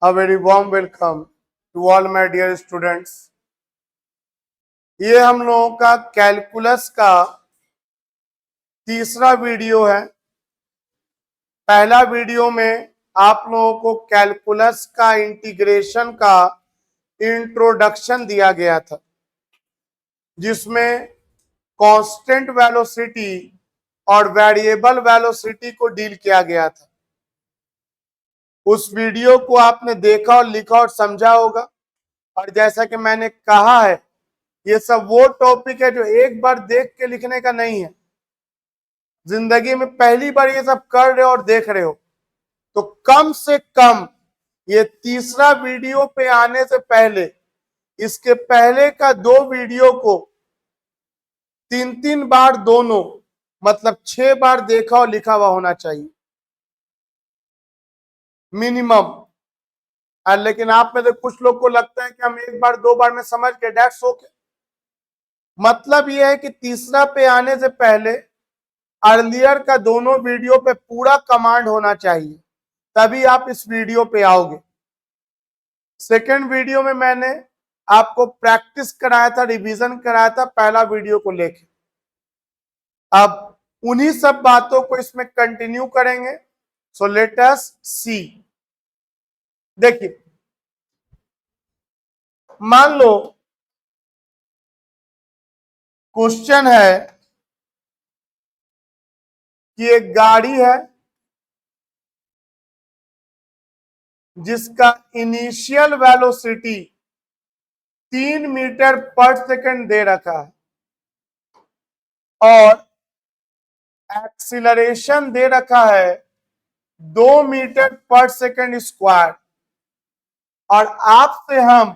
A very warm welcome to all my dear students. ये हम लोगों का कैलकुलस का तीसरा वीडियो है। पहला वीडियो में आप लोगों को कैलकुलस का इंटीग्रेशन का इंट्रोडक्शन दिया गया था, जिसमें कांस्टेंट वेलोसिटी और वेरिएबल वेलोसिटी को डील किया गया था। उस वीडियो को आपने देखा और लिखा और समझा होगा। और जैसा कि मैंने कहा है, ये सब वो टॉपिक है जो एक बार देख के लिखने का नहीं है। जिंदगी में पहली बार ये सब कर रहे हो और देख रहे हो, तो कम से कम ये तीसरा वीडियो पे आने से पहले इसके पहले का 2 वीडियो को 3 बार दोनों, मतलब 6 बार देखा और लिखा हुआ होना चाहिए मिनिमम। लेकिन आप में से कुछ लोग को लगता है कि हम 1 बार 2 बार में समझ के डेट्स ओके। मतलब यह है कि तीसरा पे आने से पहले अर्लियर का दोनों वीडियो पे पूरा कमांड होना चाहिए, तभी आप इस वीडियो पे आओगे। सेकंड वीडियो में मैंने आपको प्रैक्टिस कराया था, रिवीजन कराया था पहला वीडियो को लेके। अब उन्हीं सब बातों को इसमें कंटिन्यू करेंगे। सो लेट अस सी। देखिए, मान लो क्वेश्चन है कि एक गाड़ी है जिसका initial velocity 3 metre per second दे रखा है और एक्सीलरेशन दे रखा है 2 मीटर पर सेकंड स्क्वायर। और आपसे हम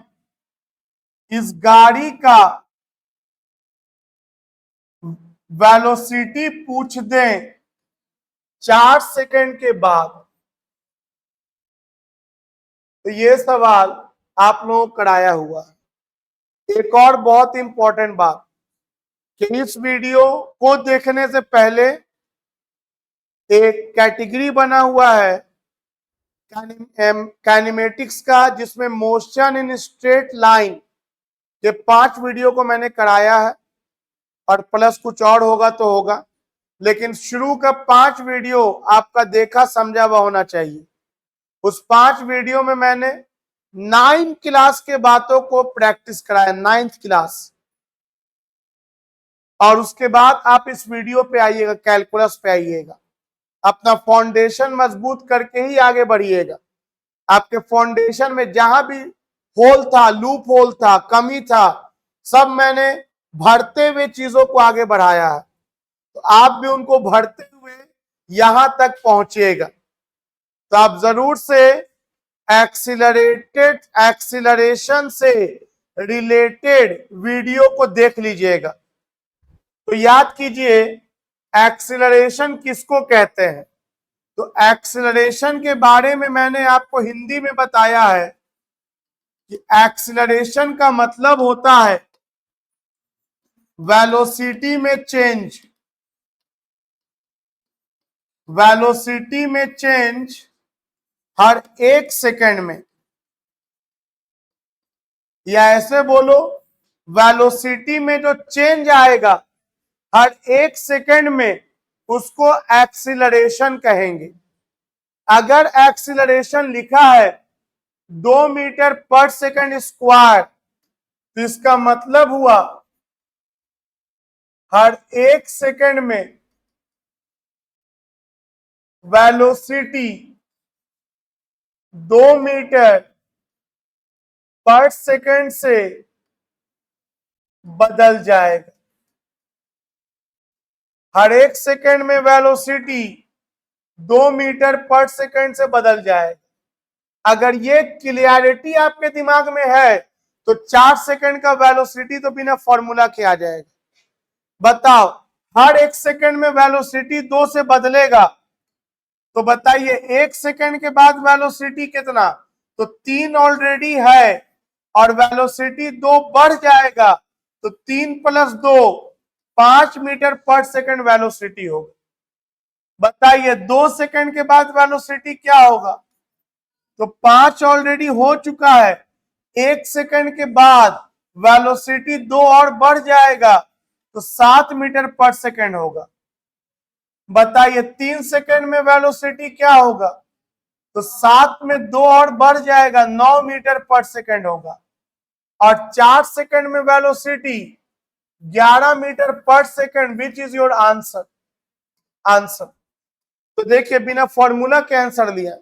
इस गाड़ी का वेलोसिटी पूछ दें 4 सेकंड के बाद, तो ये सवाल आप लोगों को कराया हुआ है। एक और बहुत इंपॉर्टेंट बात कि इस वीडियो को देखने से पहले एक कैटेगरी बना हुआ है काइनेमेटिक्स का, जिसमें मोशन इन स्ट्रेट लाइन के 5 वीडियो को मैंने कराया है, और प्लस कुछ और होगा तो होगा, लेकिन शुरू का 5 वीडियो आपका देखा समझा हुआ होना चाहिए। उस 5 वीडियो में मैंने 9th क्लास के बातों को प्रैक्टिस कराया, 9th क्लास। और उसके बाद आप इस वीडियो पे आइएगा, कैलकुलस पे आइएगा। अपना फाउंडेशन मजबूत करके ही आगे बढ़िएगा। आपके फाउंडेशन में जहां भी होल था, लूप होल था, कमी था, सब मैंने भरते हुए चीजों को आगे बढ़ाया है। तो आप भी उनको भरते हुए यहां तक पहुंचिएगा। तो आप जरूर से एक्सीलरेशन से रिलेटेड वीडियो को देख लीजिएगा। तो याद कीजिए, एक्सीलरेशन किसको कहते हैं। तो एक्सीलरेशन के बारे में मैंने आपको हिंदी में बताया है कि एक्सीलरेशन का मतलब होता है वेलोसिटी में चेंज। वेलोसिटी में चेंज हर 1 सेकंड में, या ऐसे बोलो, वेलोसिटी में जो चेंज आएगा हर 1 सेकंड में, उसको एक्सीलरेशन कहेंगे। अगर एक्सीलरेशन लिखा है 2 मीटर पर सेकंड स्क्वायर, तो इसका मतलब हुआ हर 1 सेकंड में वेलोसिटी 2 मीटर पर सेकंड से बदल जाएगा। हर 1 सेकंड में वेलोसिटी 2 मीटर पर सेकंड से बदल जाएगा। अगर ये क्लियरिटी आपके दिमाग में है, तो 4 सेकंड का वेलोसिटी तो बिना फॉर्मूला के आ जाएगा। बताओ, हर 1 सेकंड में वेलोसिटी 2 से बदलेगा, तो बताइए 1 सेकंड के बाद वेलोसिटी कितना? तो 3 ऑलरेडी है, और वेलोसिटी 2 बढ़ जाएगा, तो 3 + 2 5 मीटर पर सेकंड वेलोसिटी होगा। बताइए 2 सेकंड के बाद वेलोसिटी क्या होगा? तो 5 ऑलरेडी हो चुका है। 1 सेकंड के बाद वेलोसिटी 2 और बढ़ जाएगा तो 7 मीटर पर सेकंड होगा। बताइए 3 सेकंड में वेलोसिटी क्या होगा? तो 7 में 2 और बढ़ जाएगा, 9 मीटर पर सेकंड होगा। और 4 सेकंड में velocity 11 metre per second. Which is your answer? Answer तो देखिए बिना फॉर्मूला के आंसर लिया,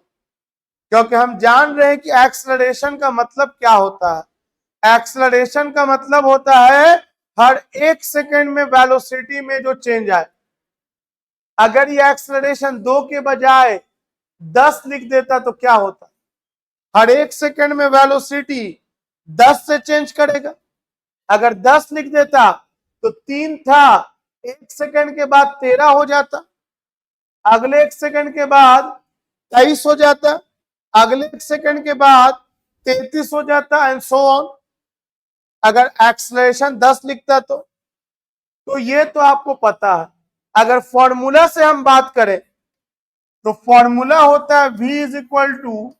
क्योंकि हम जान रहे हैं कि एक्सेलरेशन का मतलब क्या होता है। एक्सेलरेशन का मतलब होता है हर 1 सेकंड में वेलोसिटी में जो चेंज आए। अगर ये एक्सेलरेशन 2 के बजाय 10 लिख देता तो क्या होता? हर 1 सेकंड में वेलोसिटी 10 से चेंज करेगा। अगर 10 लिख देता तो 3 था, 1 सेकंड के बाद 13 हो जाता, अगले 1 सेकंड के बाद 23 हो जाता, अगले 1 सेकंड के बाद 33 हो जाता, एंड सो ऑन। अगर एक्सेलरेशन 10 लिखता तो ये तो आपको पता है। अगर फॉर्मूला से हम बात करें तो फॉर्मूला होता है v is equal to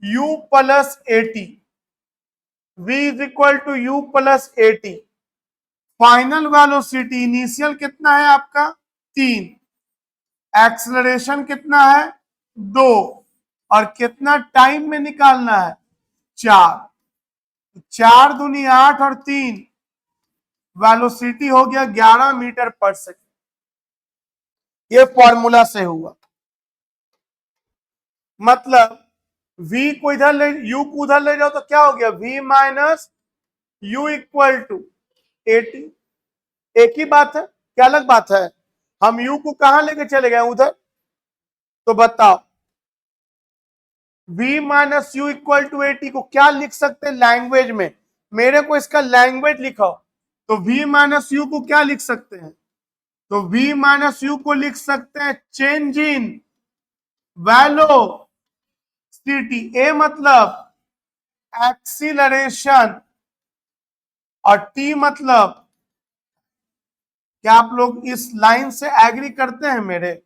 u plus a t. v is equal to u plus a t. Final velocity initial कितना है आपका? 3। एक्सेलरेशन कितना है? 2। और कितना टाइम में निकालना है? 4। 4 दूनी 8 और 3 वेलोसिटी हो गया 11 मीटर पर सेकंड। ये फॉर्मूला से हुआ। मतलब v को इधर ले, u को उधर ले जाओ तो क्या हो गया? v minus u equal to 80। एक ही बात है, क्या अलग बात है? हम u को कहां लेके चले गए? उधर। तो बताओ v minus u equal to 80 को क्या लिख सकते हैं लैंग्वेज में? मेरे को इसका लैंग्वेज लिखाओ। तो v माइनस यू को क्या लिख सकते हैं? तो v माइनस यू को लिख सकते हैं चेंज इन वेलोसिटी। ए मतलब एक्सीलरेशन और टी मतलब, क्या आप लोग इस लाइन से एग्री करते हैं? मेरे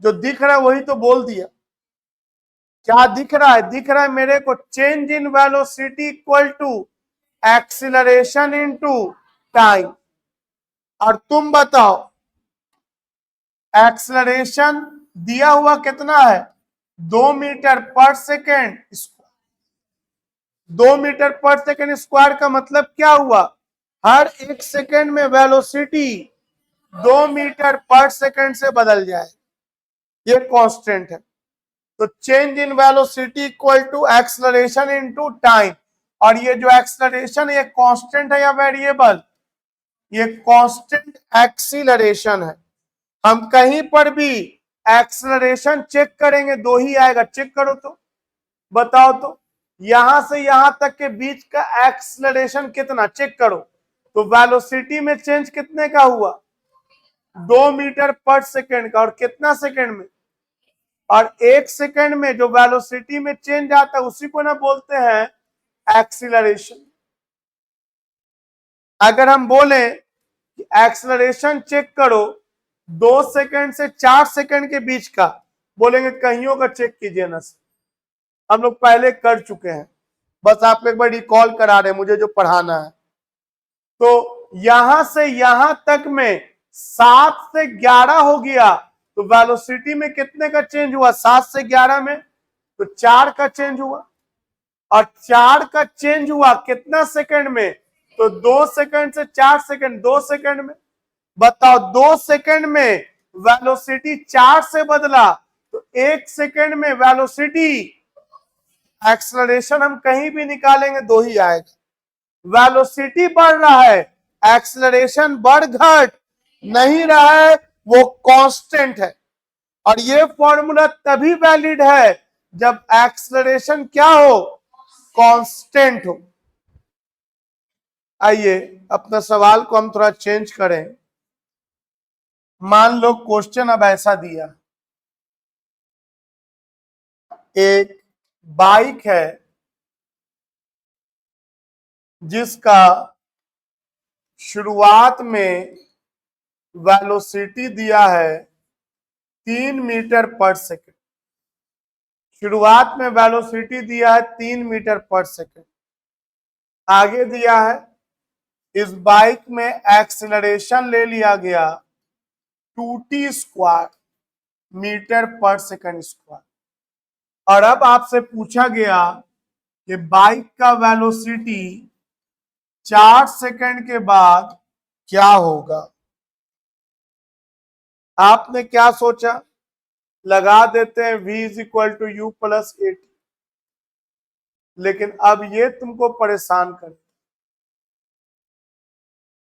जो दिख रहा है वही तो बोल दिया। क्या दिख रहा है? दिख रहा है मेरे को change in velocity equal to acceleration into time. और तुम बताओ एक्सीलरेशन दिया हुआ कितना है? 2 metre per second. 2 metre per second square का मतलब क्या हुआ? हर 1 सेकेंड में वेलोसिटी 2 मीटर पर सेकेंड से बदल जाए। ये कांस्टेंट है। तो change in velocity equal to acceleration into time. और ये जो एक्सेलरेशन है ये कांस्टेंट है या वेरिएबल? ये कांस्टेंट एक्सीलरेशन है। हम कहीं पर भी एक्सेलरेशन चेक करेंगे 2 ही आएगा। चेक करो तो बताओ तो यहां से यहां तक के बीच का एक्सेलरेशन कितना? चेक करो तो वेलोसिटी में चेंज कितने का हुआ? 2 मीटर पर सेकेंड का। और कितना सेकेंड में? और 1 सेकेंड में जो वेलोसिटी में चेंज आता है उसी को ना बोलते हैं एक्सीलरेशन। अगर हम बोले कि एक्सेलरेशन चेक करो 2 सेकेंड से 4 सेकेंड के बीच का, बोलेंगे कहियों का चेक कीजिए ना। हम लोग पहले कर चुके हैं, बस आप एक बार रिकॉल करा रहे हैं मुझे जो पढ़ाना है। तो यहां से यहां तक में 7 से 11 हो गया तो वेलोसिटी में कितने का चेंज हुआ? 7 से 11 में तो 4 का चेंज हुआ। और 4 का चेंज हुआ कितना सेकंड में? तो 2 सेकंड से 4 सेकंड, 2 सेकंड में। बताओ 2 सेकंड में वेलोसिटी 4 से बदला तो 1 सेकंड में वेलोसिटी, एक्सेलरेशन हम कहीं भी निकालेंगे 2 ही आएगा। वेलोसिटी बढ़ रहा है, एक्सेलरेशन बढ़ घट नहीं रहा है, वो कांस्टेंट है। और ये फॉर्मूला तभी वैलिड है जब एक्सेलरेशन क्या हो? कांस्टेंट हो। आइए अपना सवाल को हम थोड़ा चेंज करें। मान लो क्वेश्चन अब ऐसा दिया, एक बाइक है जिसका शुरुआत में वेलोसिटी दिया है 3 मीटर पर सेकेंड। शुरुआत में वेलोसिटी दिया है 3 मीटर पर सेकंड, आगे दिया है इस बाइक में एक्सीलरेशन ले लिया गया 2t² metre per second square, और अब आपसे पूछा गया कि बाइक का वेलोसिटी 4 सेकंड के बाद क्या होगा। आपने क्या सोचा, लगा देते हैं v = u + at, लेकिन अब ये तुमको परेशान करे।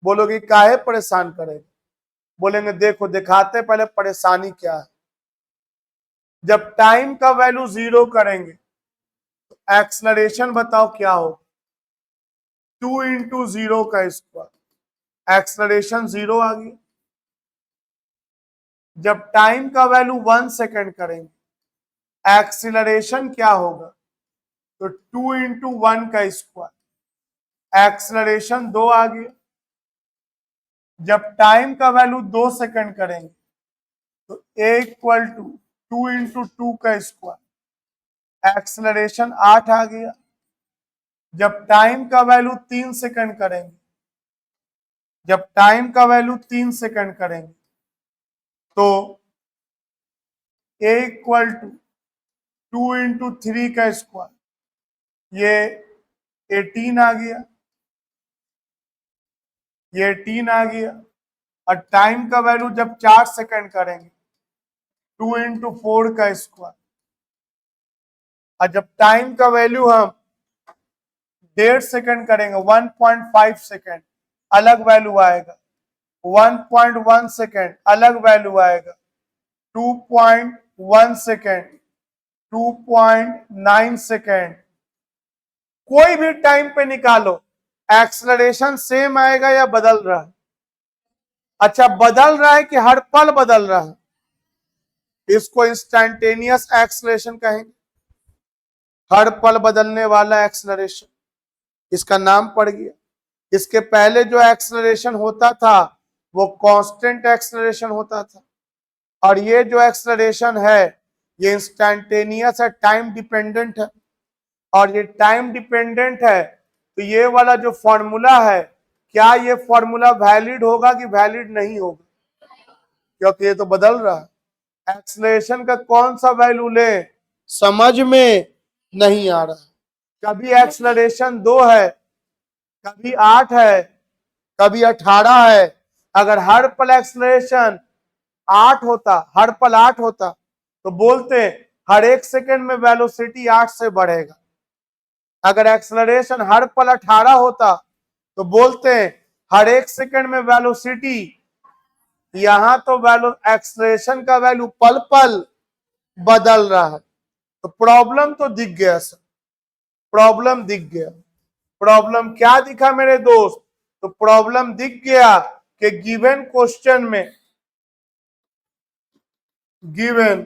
बोलोगे काहे परेशान करेगा, बोलेंगे देखो दिखाते पहले परेशानी क्या है। जब टाइम का वैल्यू 0 करेंगे तो एक्सलरेशन बताओ क्या होगा, 2 × 0 का स्क्वायर, एक्सलरेशन 0 आ गया। जब टाइम का वैल्यू 1 सेकंड करेंगे एक्सीलरेशन क्या होगा, तो 2 × 1 का स्क्वायर, एक्सीलरेशन 2 आ गया। जब टाइम का वैल्यू 2 सेकंड करेंगे तो A = 2 × 2 का स्क्वायर, एक्सीलरेशन 8 आ गया। जब टाइम का वैल्यू 3 सेकंड करेंगे, जब टाइम का वैल्यू 3 सेकंड करेंगे तो A = 2 × 3 का स्क्वायर, ये 18 आ गया, ये 18 आ गया। और टाइम का वैल्यू जब 4 सेकंड करेंगे 2 × 4 का स्क्वायर, और जब टाइम का वैल्यू हम 1.5 सेकंड करेंगे 1.5 सेकंड अलग वैल्यू आएगा, 1.1 सेकंड अलग वैल्यू आएगा, 2.1 सेकंड, 2.9 सेकंड, कोई भी टाइम पे निकालो एक्सलरेशन सेम आएगा या बदल रहा है। अच्छा बदल रहा है कि हर पल बदल रहा है, इसको इंस्टैन्टेनियस एक्सलरेशन कहेंगे, हर पल बदलने वाला एक्सलरेशन, इसका नाम पड़ गया। इसके पहले जो एक्सलरेशन होता था वो कांस्टेंट एक्सलरेशन होता था, और ये जो एक्सलरेशन है ये इंस्टैन्टेनियस है, टाइम डिपेंडेंट है। और ये टाइम डिपेंडेंट है तो ये वाला जो फॉर्मूला है, क्या ये फॉर्मूला वैलिड होगा कि वैलिड नहीं होगा, क्योंकि ये तो बदल रहा है। एक्सलरेशन का कौन सा वैल्यू ले समझ में नहीं आ रहा है। कभी एक्सलरेशन 2 है, कभी 8 है, कभी 18 है। अगर हर पल एक्सलरेशन 8 होता, हर पल 8 होता तो बोलते हर 1 सेकंड में वेलोसिटी 8 से बढ़ेगा। अगर एक्सलरेशन हर पल 18 होता तो बोलते हर 1 सेकंड में वेलोसिटी, यहां तो एक्सलरेशन का वैल्यू पल पल बदल रहा है। तो प्रॉब्लम तो दिख गया सर, प्रॉब्लम दिख गया। प्रॉब्लम क्या दिखा मेरे दोस्त, तो प्रॉब्लम दिख गया कि गिवन क्वेश्चन में, गिवन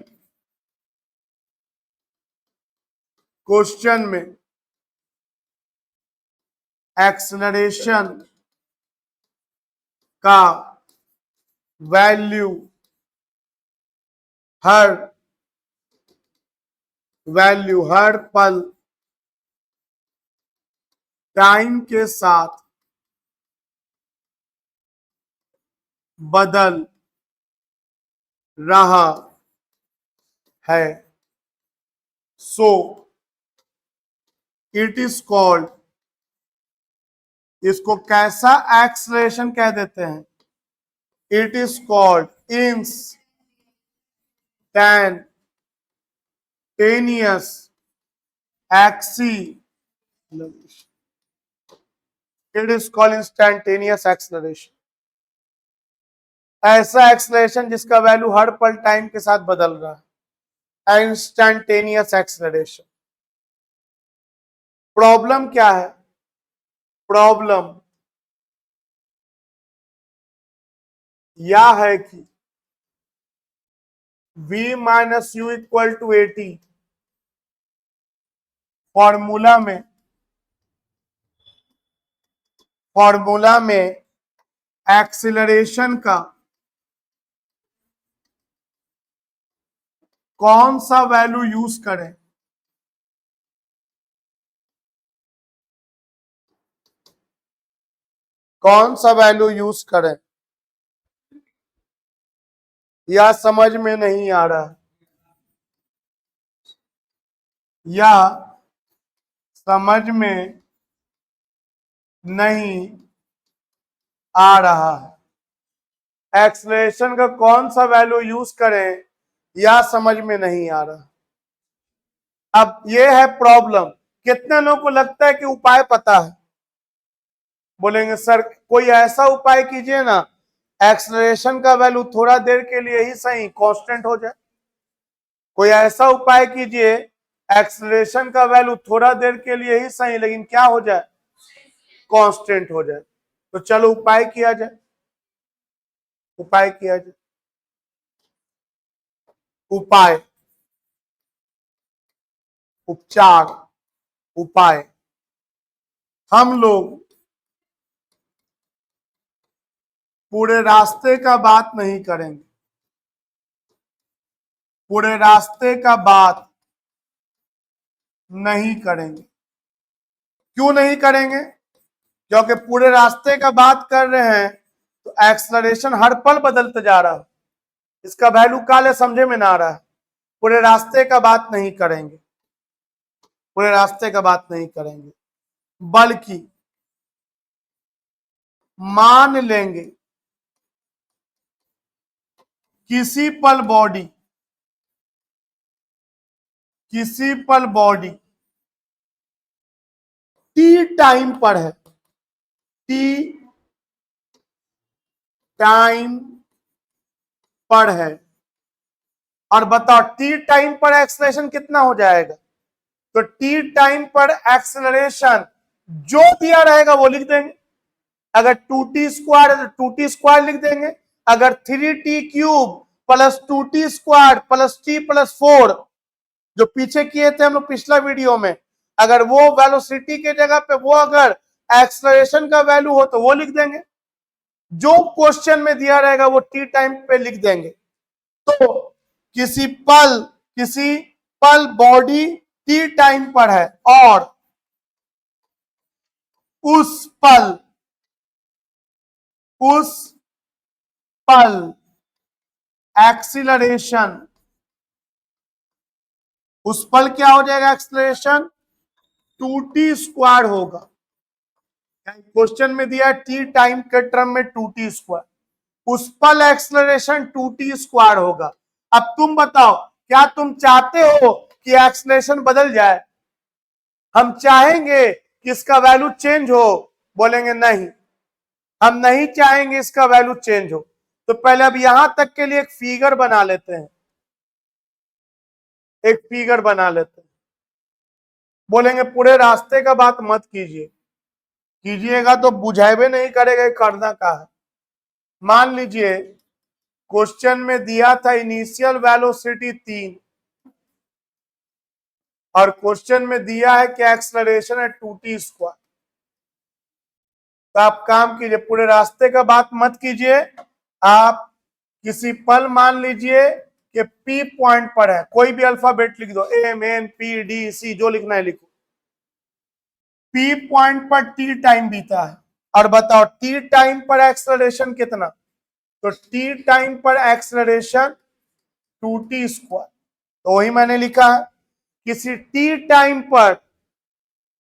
क्वेश्चन में एक्सलरेशन का वैल्यू हर पल टाइम के साथ बदल रहा है, सो इट इज कॉल्ड, इसको कैसा एक्सलरेशन कह देते हैं, it is called instantaneous acceleration, it is called instantaneous acceleration. ऐसा एक्सलरेशन जिसका वैल्यू हर पल टाइम के साथ बदल रहा है, इंस्टैन्टेनियस एक्सलरेशन। प्रॉब्लम क्या है, प्रॉब्लम यह है कि v - u = 80 फॉर्मूला में एक्सीलरेशन का कौन सा वैल्यू यूज करें, कौन सा वैल्यू यूज करें, या समझ में नहीं आ रहा, या समझ में नहीं आ रहा है। एक्सलेशन का कौन सा वैल्यू यूज करें या समझ में नहीं आ रहा। अब ये है प्रॉब्लम। कितने लोगों को लगता है कि उपाय पता है? बोलेंगे सर कोई ऐसा उपाय कीजिए ना, एक्सलेशन का वैल्यू थोड़ा देर के लिए ही सही कांस्टेंट हो जाए। कोई ऐसा उपाय कीजिए एक्सलेशन का वैल्यू थोड़ा देर के लिए ही सही, लेकिन क्या हो जाए, कांस्टेंट हो जाए। तो चलो उपाय किया जाए, उपाय किया जाए। उपाय, उपचार, उपाय। हम लोग पूरे रास्ते का बात नहीं करेंगे, पूरे रास्ते का बात नहीं करेंगे। क्यों नहीं करेंगे? क्योंकि पूरे रास्ते का बात कर रहे हैं तो एक्सलरेशन हर पल बदलते जा रहा है, इसका वैल्यू काले समझे में ना आ रहा है। पूरे रास्ते का बात नहीं करेंगे, पूरे रास्ते का बात नहीं करेंगे, बल्कि मान लेंगे किसी पल बॉडी, किसी पल बॉडी टी टाइम पर है, टी टाइम पर है। और बताओ टी टाइम पर एक्सेलरेशन कितना हो जाएगा? तो टी टाइम पर एक्सेलरेशन जो दिया रहेगा वो लिख देंगे। अगर 2t² है तो 2t² लिख देंगे। अगर 3t³ plus 2t² plus t plus 4 जो पीछे किए थे हम लोग पिछला वीडियो में, अगर वो वेलोसिटी के जगह पे वो अगर एक्सेलरेशन का वैल्यू हो तो वो लिख देंगे। जो क्वेश्चन में दिया रहेगा वो टी टाइम पे लिख देंगे। तो किसी पल बॉडी टी टाइम पर है और उस पल एक्सीलरेशन, उस पल क्या हो जाएगा एक्सीलरेशन? 2t² होगा। क्वेश्चन में दिया टी टाइम के टर्म में 2t², उस पल एक्सेलरेशन 2t² होगा। अब तुम बताओ क्या तुम चाहते हो कि एक्सेलरेशन बदल जाए? हम चाहेंगे कि इसका वैल्यू चेंज हो? बोलेंगे नहीं, हम नहीं चाहेंगे इसका वैल्यू चेंज हो। तो पहले अब यहां तक के लिए एक फिगर बना लेते हैं, एक फिगर बना लेते हैं। बोलेंगे पूरे रास्ते का बात मत कीजिए, कीजिएगा तो बुझावे नहीं करेगा करना का है। मान लीजिए क्वेश्चन में दिया था इनिशियल वेलोसिटी 3 और क्वेश्चन में दिया है कि एक्सेलरेशन है 2t²। तो आप काम कीजिए, पूरे रास्ते का बात मत कीजिए, आप किसी पल मान लीजिए कि P पॉइंट पर है, कोई भी अल्फाबेट लिख दो, M N P D C जो लिखना है लिखो। P पॉइंट पर T टाइम बीता है और बताओ T टाइम पर एक्सेलरेशन कितना? तो T टाइम पर एक्सेलरेशन 2t²। तो वही मैंने लिखा है, किसी T टाइम पर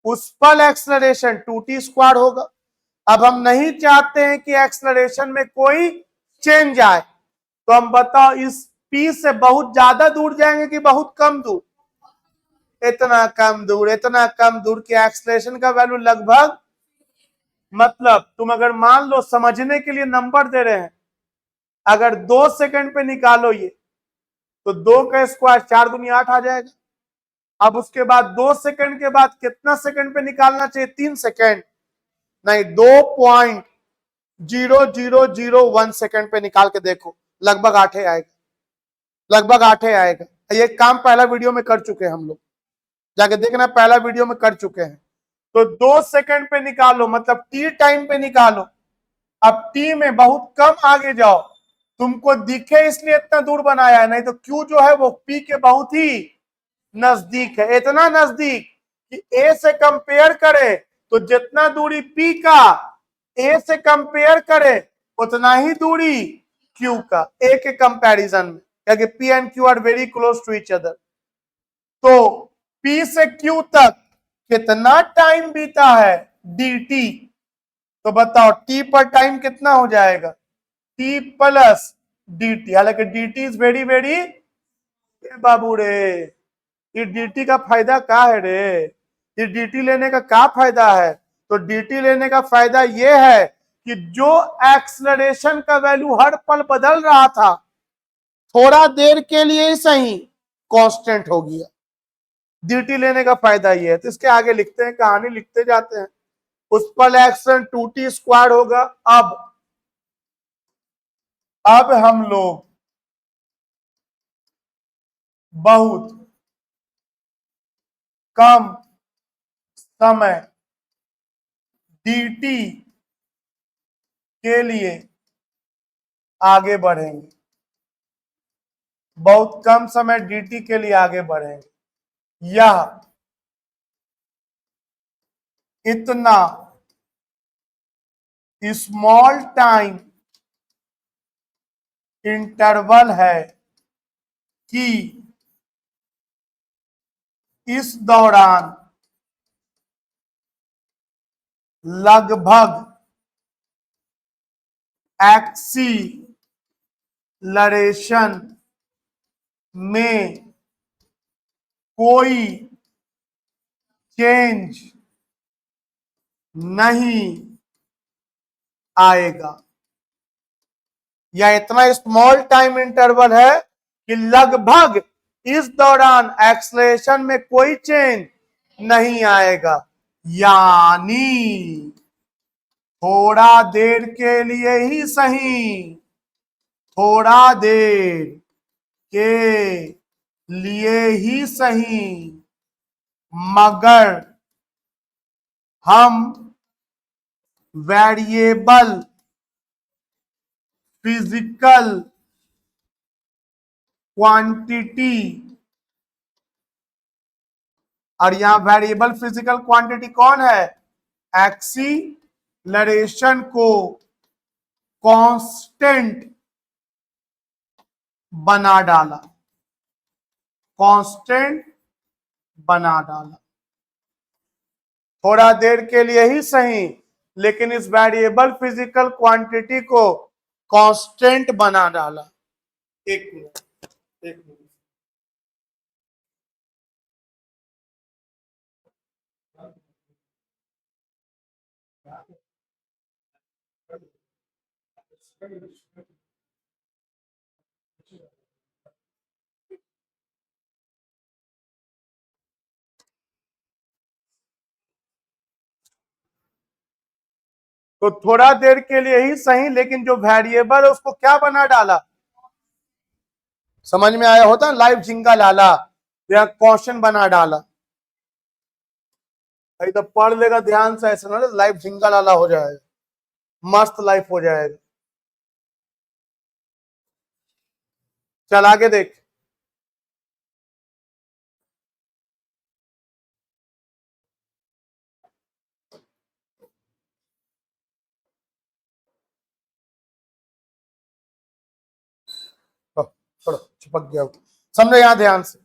उस पल एक्सेलरेशन 2t² होगा। अब हम नहीं चाहते हैं कि एक्सेलरेशन में कोई चेंज आए, तो हम बताओ इस P से बहुत ज्यादा दूर जाएंगे कि बहुत कम दूर? इतना कम दूर, इतना कम दूर कि एक्सेलरेशन का वैल्यू लगभग, मतलब तुम अगर मान लो समझने के लिए नंबर दे रहे हैं, अगर 2 सेकंड पे निकालो ये तो 2 का स्क्वायर 4 दूनी 8 आ जाएगा। अब उसके बाद 2 सेकंड के बाद कितना सेकंड पे निकालना चाहिए? 3 सेकंड नहीं, 2.0001 सेकंड पे निकाल के देखो, लगभग 8 आएगा, लगभग 8 आएगा। ये काम पहला वीडियो में कर चुके हैं हम लोग, जाके देखना पहला वीडियो में कर चुके हैं। तो 2 सेकंड पे निकालो मतलब टी टाइम पे निकालो। अब टी में बहुत कम आगे जाओ, तुमको दिखे इसलिए इतना दूर बनाया है, नहीं तो क्यू जो है वो पी के बहुत ही नजदीक है, इतना नजदीक कि ए से कंपेयर करें तो जितना दूरी पी का ए से कंपेयर करे उतना ही दूरी क्यू का, ए के कंपैरिजन में, क्योंकि P and Q are very close to each other. तो पी से क्यू तक कितना टाइम बीता है, डी टी। तो बताओ टी पर टाइम कितना हो जाएगा, टी प्लस डी टी। हालांकि D T is very very, बाबू रे ये डी का फायदा क्या है रे, ये डी लेने का क्या फायदा है। तो डी लेने का फायदा ये है कि जो एक्सलरेशन का वैल्यू हर पल बदल रहा था, थोड़ा देर के लिए ही सही कांस्टेंट हो गया। डी लेने का फायदा ये है। तो इसके आगे लिखते हैं, कहानी लिखते जाते हैं। उस पल एक्शन 2t स्क्वायर होगा। अब हम लोग बहुत कम समय dt के लिए आगे बढ़ेंगे, बहुत कम समय dt के लिए आगे बढ़ेंगे। यह इतना स्मॉल टाइम इंटरवल है कि इस दौरान लगभग एक्सीलरेशन में कोई चेंज नहीं आएगा। यह इतना स्मॉल टाइम इंटरवल है कि लगभग इस दौरान एक्सलेशन में कोई चेंज नहीं आएगा, यानी थोड़ा देर के लिए ही सही, थोड़ा देर के लिए ही सही, मगर हम वेरिएबल फिजिकल क्वांटिटी, और यहां वेरिएबल फिजिकल क्वांटिटी कौन है, एक्सीलरेशन को कांस्टेंट बना डाला, कांस्टेंट बना डाला। थोड़ा देर के लिए ही सही, लेकिन इस वेरिएबल फिजिकल क्वांटिटी को कांस्टेंट बना डाला। एक मिनट, एक मिनट। तो थोड़ा देर के लिए ही सही, लेकिन जो वेरिएबल है उसको क्या बना डाला, समझ में आया होता, लाइव झिंगा लाला या क्वेश्चन बना डाला। भाई तो पढ़ लेगा ध्यान से, ऐसा ना लाइव झिंगा लाला हो जाएगा, मस्त लाइफ हो जाएगा। चल आगे देख। छोड़ो चिपक गया, समझो यहां ध्यान से।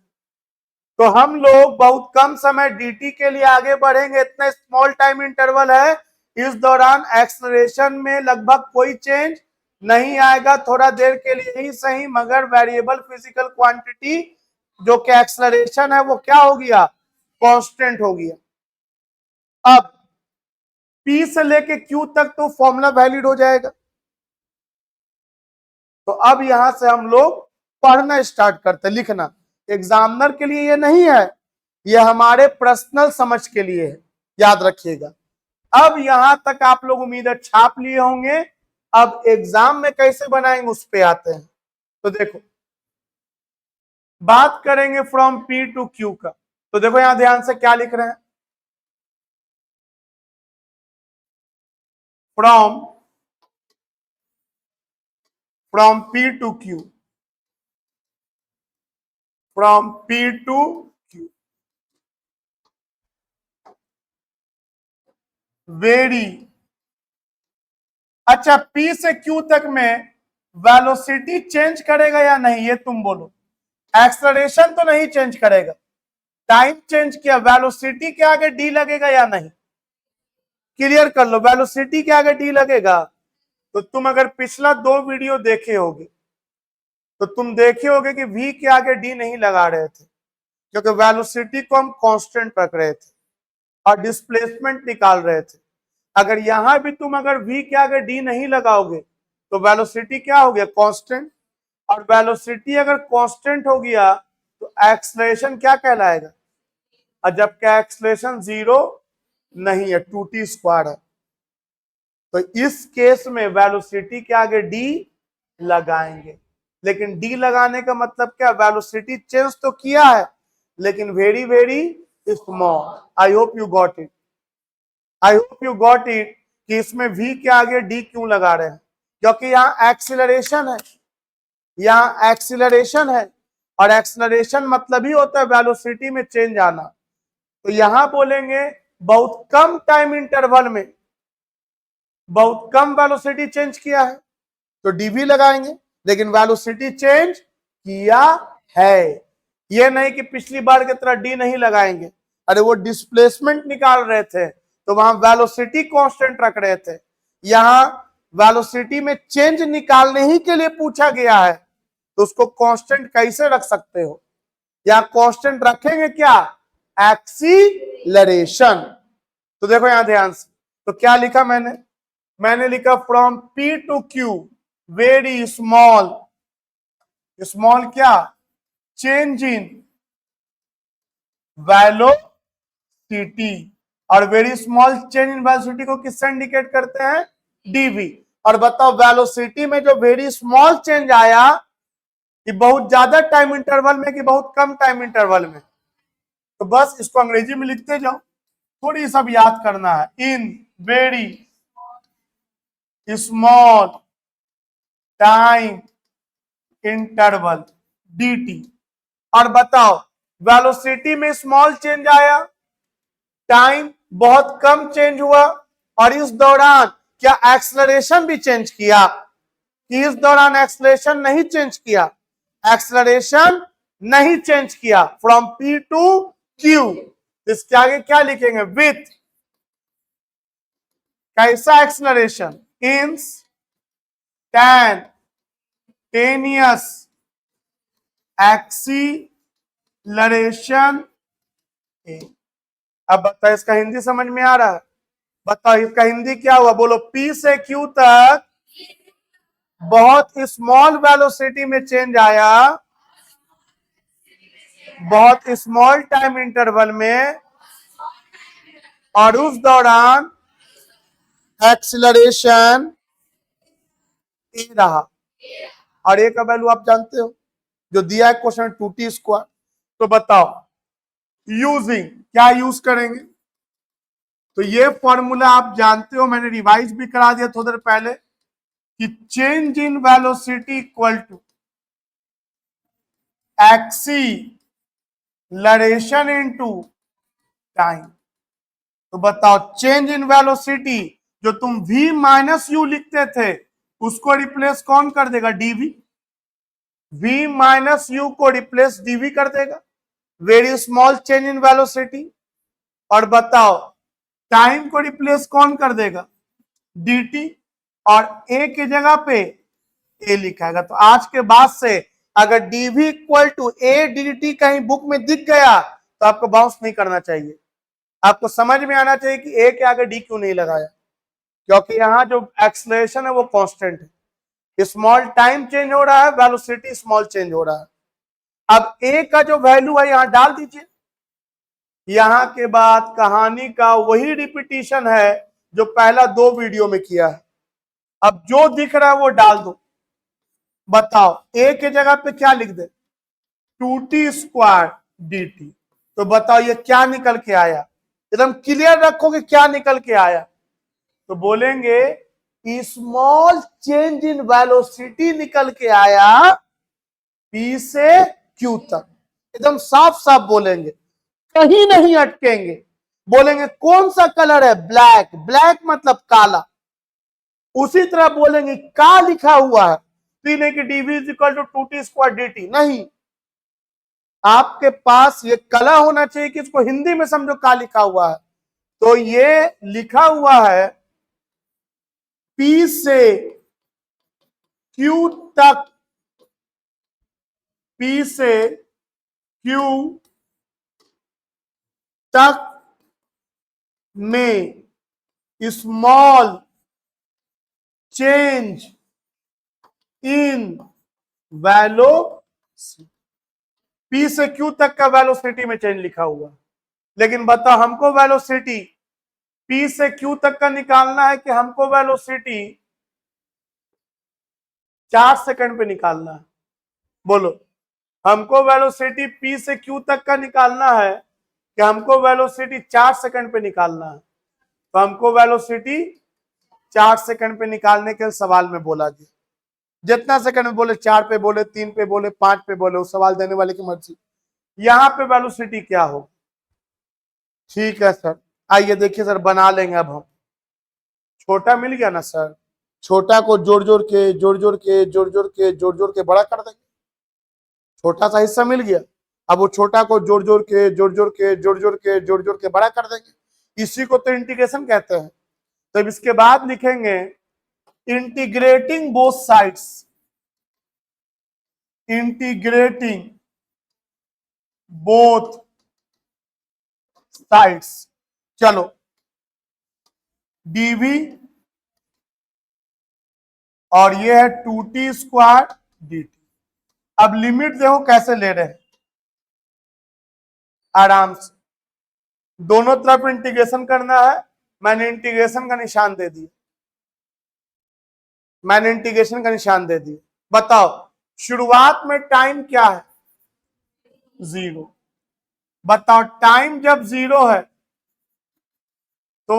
तो हम लोग बहुत कम समय dt के लिए आगे बढ़ेंगे, इतना स्मॉल टाइम इंटरवल है, इस दौरान एक्सलरेशन में लगभग कोई चेंज नहीं आएगा, थोड़ा देर के लिए ही सही, मगर वेरिएबल फिजिकल क्वांटिटी जो कि एक्सलरेशन है वो क्या हो गया, कांस्टेंट हो गया। अब p से लेके q तक तो फॉर्मूला वैलिड हो जाएगा। तो अब यहां से हम लोग पढ़ना स्टार्ट करते, लिखना एग्जामिनर के लिए ये नहीं है, ये हमारे पर्सनल समझ के लिए है, याद रखिएगा। अब यहां तक आप लोग उम्मीद है छाप लिए होंगे। अब एग्जाम में कैसे बनाएंगे उस पे आते हैं। तो देखो बात करेंगे फ्रॉम पी टू क्यू का। तो देखो यहां ध्यान से क्या लिख रहे हैं, from P to Q, from P to Q, very अच्छा, P से Q तक में वेलोसिटी चेंज करेगा या नहीं, ये तुम बोलो। एक्सेलरेशन तो नहीं चेंज करेगा, टाइम चेंज किया, वेलोसिटी के आगे D लगेगा या नहीं? क्लियर कर लो, वेलोसिटी के आगे D लगेगा। तो तुम अगर पिछला 2 वीडियो देखे होगे तो तुम देखे होगे कि V के आगे D नहीं लगा रहे थे, क्योंकि वेलोसिटी को हम कांस्टेंट रख रहे थे और डिस्प्लेसमेंट निकाल रहे थे। अगर यहां भी तुम अगर V के आगे D नहीं लगाओगे तो वेलोसिटी क्या हो गया, कांस्टेंट। और वेलोसिटी अगर कांस्टेंट हो गया तो एक्सेलरेशन क्या कहलाएगा? और जबकि एक्सेलरेशन 0 नहीं है, 2t² है। तो इस केस में वेलोसिटी के आगे D लगाएंगे। लेकिन D लगाने का मतलब क्या, वेलोसिटी चेंज तो किया है लेकिन very very small. I hope you got it, I hope you got it कि इसमें V के आगे D क्यों लगा रहे हैं, क्योंकि यहाँ एक्सीलरेशन है, यहाँ एक्सीलरेशन है और एक्सीलरेशन मतलब ही होता है वेलोसिटी में चेंज आना। तो यहां बोलेंगे बहुत कम टाइम इंटरवल में बहुत कम वेलोसिटी चेंज किया है तो डीवी लगाएंगे, लेकिन वेलोसिटी चेंज किया है। ये नहीं कि पिछली बार की तरह डी नहीं लगाएंगे। अरे वो डिस्प्लेसमेंट निकाल रहे थे तो वहां वेलोसिटी कांस्टेंट रख रहे थे, यहां वेलोसिटी में चेंज निकालने ही के लिए पूछा गया है, तो उसको कांस्टेंट कैसे रख सकते हो? या कांस्टेंट रखेंगे क्या, एक्सीलरेशन। तो देखो यहां ध्यान से, तो क्या लिखा मैंने लिखा from P to Q very small, small क्या, चेंज इन वेलोसिटी। और very small change in velocity को किससे इंडिकेट करते हैं, डीवी। और बताओ वेलोसिटी में जो वेरी स्मॉल चेंज आया कि बहुत ज्यादा टाइम इंटरवल में कि बहुत कम टाइम इंटरवल में? तो बस इसको अंग्रेजी में लिखते जाओ, थोड़ी सब याद करना है। In very small time interval dt। और बताओ वेलोसिटी में स्मॉल चेंज आया, टाइम बहुत कम चेंज हुआ, और इस दौरान क्या एक्सेलरेशन भी चेंज किया? कि इस दौरान एक्सेलरेशन नहीं चेंज किया, एक्सेलरेशन नहीं चेंज किया। फ्रॉम P टू Q, इसके आगे क्या लिखेंगे, विथ कैसा एक्सेलरेशन, इंस्टैंटेनियस एक्सीलरेशन। अब बताओ इसका हिंदी समझ में आ रहा है? बताओ इसका हिंदी क्या हुआ, बोलो। P से Q तक बहुत स्मॉल वेलोसिटी में चेंज आया, बहुत स्मॉल टाइम इंटरवल में, और उस दौरान एक्सीलरेशन ए रहा। और ए का वैल्यू आप जानते हो, जो दिया है क्वेश्चन 2t²। तो बताओ यूजिंग, क्या यूज करेंगे? तो ये फॉर्मूला आप जानते हो, मैंने रिवाइज भी करा दिया थोड़ी देर पहले, कि change in velocity equal to acceleration into time. तो बताओ चेंज इन वेलोसिटी, जो तुम v माइनस यू लिखते थे उसको रिप्लेस कौन कर देगा, dv। v माइनस यू को रिप्लेस dv कर देगा, very small change in velocity. और बताओ टाइम को रिप्लेस कौन कर देगा, dt, और a की जगह पे a लिखाएगा। तो आज के बाद से अगर dv equal to a dt कहीं बुक में दिख गया तो आपको बाउंस नहीं करना चाहिए, आपको समझ में आना चाहिए कि a के आगे d क्यों नहीं लगाया, क्योंकि यहां जो एक्सेलरेशन है वो कांस्टेंट है, स्मॉल टाइम चेंज हो रहा है, वेलोसिटी स्मॉल चेंज हो रहा है। अब a का जो वैल्यू है यहां डाल दीजिए। यहां के बाद कहानी का वही रिपीटिशन है जो पहला 2 वीडियो में किया है। अब जो दिख रहा है वो डाल दो। बताओ a के जगह पे क्या लिख दे, 2t² dt। तो बताओ ये क्या निकल के आया, एकदम क्लियर रखो कि क्या निकल के आया। तो बोलेंगे स्मॉल चेंज इन वेलोसिटी निकल के आया P से Q तक, एकदम साफ साफ बोलेंगे, कहीं नहीं अटकेंगे। बोलेंगे कौन सा कलर है, ब्लैक, ब्लैक मतलब काला। उसी तरह बोलेंगे का लिखा हुआ है तो नहीं कि dv is equal to 2t square dt, नहीं, आपके पास ये कला होना चाहिए कि इसको हिंदी में समझो का लिखा हुआ है। तो ये लिखा हुआ है P से Q तक, P से Q तक में small change in velocity, P से Q तक का वेलोसिटी में चेंज लिखा हुआ, लेकिन बताओ हमको वेलोसिटी P से Q तक का निकालना है कि हमको वेलोसिटी 4 सेकंड पे निकालना है? बोलो, हमको वेलोसिटी P से Q तक का निकालना है कि हमको वेलोसिटी 4 सेकंड पे निकालना है? तो हमको वेलोसिटी 4 सेकंड पे निकालने के सवाल में बोला गया। जितना सेकंड में बोले, 4 पे बोले, 3 पे बोले, 5 पे बोले, उस सवाल देने वाले की मर्जी। यहां पे वेलोसिटी क्या हो? ठीक है सर, आइए देखिए सर, बना लेंगे अब हम। छोटा मिल गया ना सर, छोटा को जोड़ जोड़ के जोड़ जोड़ के जोड़ जोड़ के जोड़ जोड़ के बड़ा कर देंगे। छोटा सा हिस्सा मिल गया, अब वो छोटा को जोड़ जोड़ के जोड़ जोड़ के जोड़ जोड़ के जोड़ जोड़ के बड़ा कर देंगे। इसी को तो इंटीग्रेशन कहते हैं। तो इसके बाद लिखेंगे integrating both sides, integrating both sides. चलो, dv और ये है 2t स्क्वायर dt। अब लिमिट देखो कैसे ले रहे हैं, आराम से दोनों तरफ इंटीग्रेशन करना है। मैंने इंटीग्रेशन का निशान दे दिया, मैंने इंटीग्रेशन का निशान दे दिया। बताओ शुरुआत में टाइम क्या है? 0। बताओ टाइम जब 0 है तो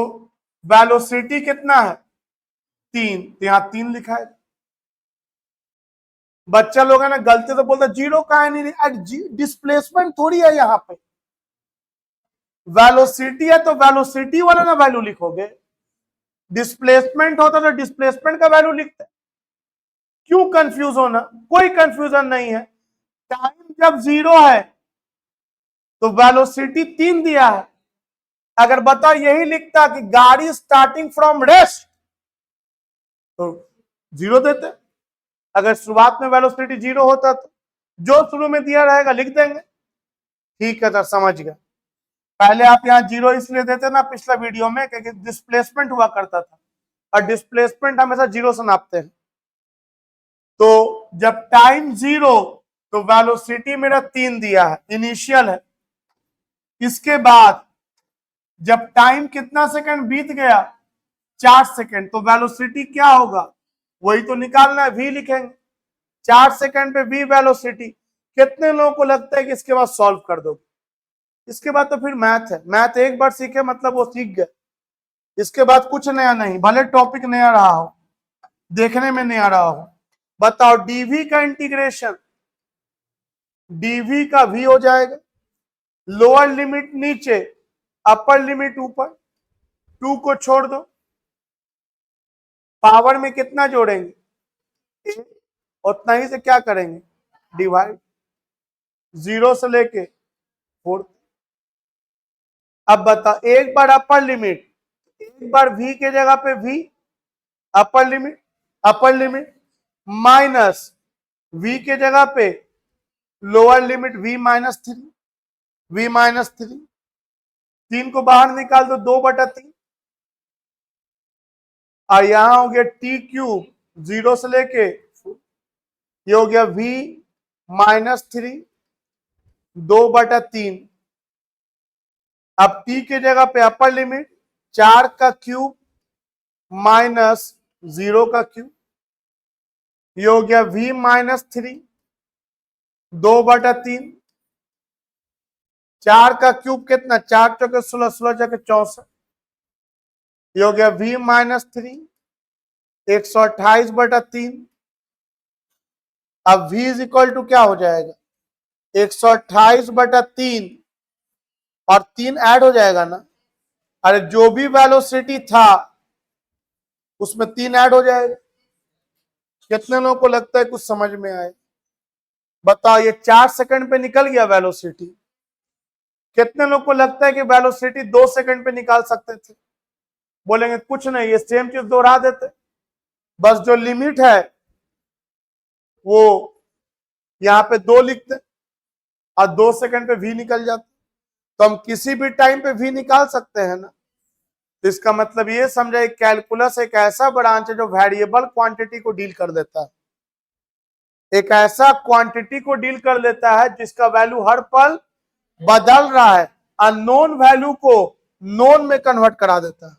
वेलोसिटी कितना है? 3। तो यहां 3 लिखा है। बच्चा लोग है ना गलती से बोलता 0 का नहीं, डिस्प्लेसमेंट थोड़ी है यहां पे, वेलोसिटी है तो वेलोसिटी वाला ना वैल्यू लिखोगे। डिस्प्लेसमेंट होता तो डिस्प्लेसमेंट का वैल्यू लिखते। क्यों कंफ्यूज होना, कोई कंफ्यूजन नहीं है। टाइम जब 0 है तो वेलोसिटी 3 दिया है। अगर बताओ यही लिखता कि गाड़ी स्टार्टिंग फ्रॉम रेस्ट तो 0 देते। अगर शुरुआत में वेलोसिटी 0 होता तो जो शुरू में दिया रहेगा लिख देंगे। ठीक है सर, समझ गया। पहले आप यहाँ 0 इसलिए देते ना पिछला वीडियो में क्योंकि डिस्प्लेसमेंट हुआ करता था और डिस्प्लेसमेंट हमेशा 0 से नापते हैं। तो जब टाइम 0 तो वेलोसिटी मेरा 3 दिया है, इनिशियल है। इसके बाद जब टाइम कितना सेकंड बीत गया? 4 सेकंड, तो वेलोसिटी क्या होगा? वही तो निकालना है, v लिखेंगे। 4 सेकंड पे v वेलोसिटी। कितने लोगों को लगता है कि इसके बाद सॉल्व कर दोगे? इसके बाद तो फिर मैथ है। मैथ एक बार सीखे मतलब वो सीख गए, इसके बाद कुछ नया नहीं, भले टॉपिक नया रहा हो, देखने में नया रहा हो। बताओ dv का इंटीग्रेशन, dv का v हो जाएगा, लोअर लिमिट नीचे, अपर लिमिट ऊपर, 2 को छोड़ दो, पावर में कितना जोड़ेंगे? उतना ही से क्या करेंगे? डिवाइड, 0 से लेके 4। अब बताओ एक बार अपर लिमिट, एक बार v के जगह पे v, upper limit minus v के जगह पे लोअर लिमिट v माइनस 3, 3 को बाहर निकाल दो, 2/3, और यहां हो गया t क्यूब 0 से लेके, ये हो गया v माइनस 3, 2/3। अब t के जगह पे अपर लिमिट 4 का क्यूब माइनस 0 का क्यूब, ये हो गया v माइनस 3, 2/3। 4 का क्यूब कितना? 4 चौके 16, 16 चौके 64, ये हो गया v माइनस 3, 128/3। अब v इज इक्वल टू क्या हो जाएगा? 128/3 और 3 ऐड हो जाएगा ना। अरे जो भी वेलोसिटी था उसमें 3 ऐड हो जाएगा। कितने लोगों को लगता है कुछ समझ में आए? बताओ, ये 4 सेकंड पे निकल गया वेलोसिटी। कितने लोग को लगता है कि वेलोसिटी 2 सेकंड पे निकाल सकते थे? बोलेंगे कुछ नहीं, ये सेम चीज दोहरा देते। बस जो लिमिट है वो यहाँ पे 2 लिखते और 2 सेकंड पे v निकल जाता। तो हम किसी भी टाइम पे v निकाल सकते हैं ना। तो इसका मतलब ये समझे, कैलकुलस एक ऐसा ब्रांच है जो वेरिएबल क्वांटिटी को डील कर देता है। एक ऐसा क्वांटिटी को डील कर लेता है जिसका वैल्यू हर पल बदल रहा है। अननोन वैल्यू को नोन में कन्वर्ट करा देता है।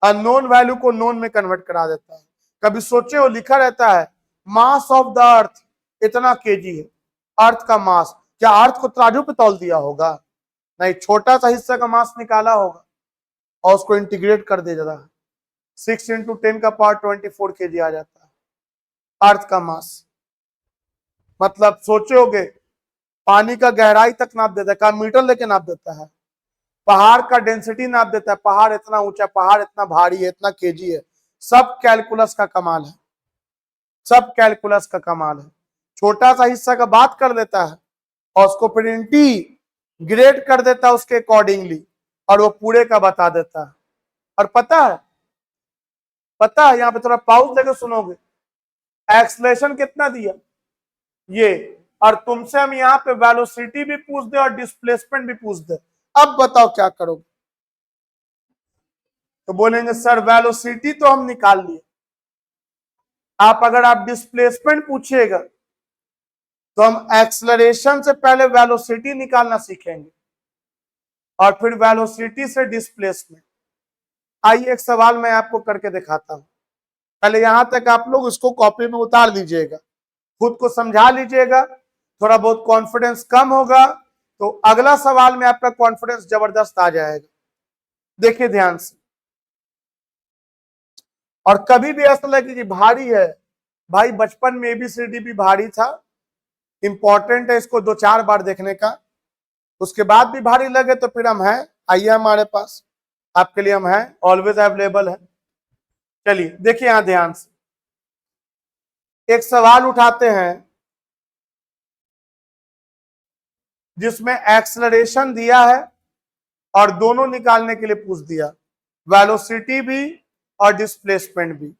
अननोन वैल्यू को नोन में कन्वर्ट करा देता है। कभी सोचे हो, लिखा रहता है मास ऑफ द अर्थ इतना केजी है। अर्थ का मास, क्या अर्थ को तराजू पे तौल दिया होगा? नहीं, छोटा सा हिस्सा का मास निकाला होगा और उसको इंटीग्रेट कर दिया जाता है। 6 × 10⁻24 kg आ जाता है अर्थ का मास। मतलब सोचे होगे, पानी का गहराई तक नाप देता है, का मीटर लेके नाप देता है। पहाड़ का डेंसिटी नाप देता है, पहाड़ इतना ऊंचा, पहाड़ इतना भारी है, इतना केजी है। सब कैलकुलस का कमाल है। सब कैलकुलस का कमाल है। छोटा सा हिस्सा का बात कर देता है और उसको फिर इंटीग्रेट कर देता है उसके अकॉर्डिंगली, और वो पूरे का बता देता है। और पता है यहाँ पे थोड़ा पाउज देकर सुनोगे, एक्सलेशन कितना दिया ये, और तुमसे हम यहाँ पे वेलोसिटी भी पूछ दे और डिस्प्लेसमेंट भी पूछ दे, अब बताओ क्या करोगे? तो बोलेंगे सर वेलोसिटी तो हम निकाल लिए, अगर आप डिस्प्लेसमेंट पूछिएगा तो हम एक्सलरेशन से पहले वेलोसिटी निकालना सीखेंगे और फिर वेलोसिटी से डिस्प्लेसमेंट। आइए एक सवाल मैं आपको करके दिखाता हूं। पहले यहां तक आप लोग उसको कॉपी में उतार लीजिएगा, खुद को समझा लीजिएगा। थोड़ा बहुत कॉन्फिडेंस कम होगा तो अगला सवाल में आपका कॉन्फिडेंस जबरदस्त आ जाएगा। देखिए ध्यान से। और कभी भी ऐसा लगे कि भारी है, भाई बचपन में ABCD भी भारी था, इंपॉर्टेंट है इसको 2-4 बार देखने का। उसके बाद भी भारी लगे तो फिर हम हैं, आइए हमारे पास, आपके लिए हम हैं, ऑलवेज अवेलेबल है। चलिए देखिए यहां ध्यान से, एक सवाल उठाते हैं जिसमें एक्सलरेशन दिया है और दोनों निकालने के लिए पूछ दिया, वेलोसिटी भी और डिस्प्लेसमेंट भी।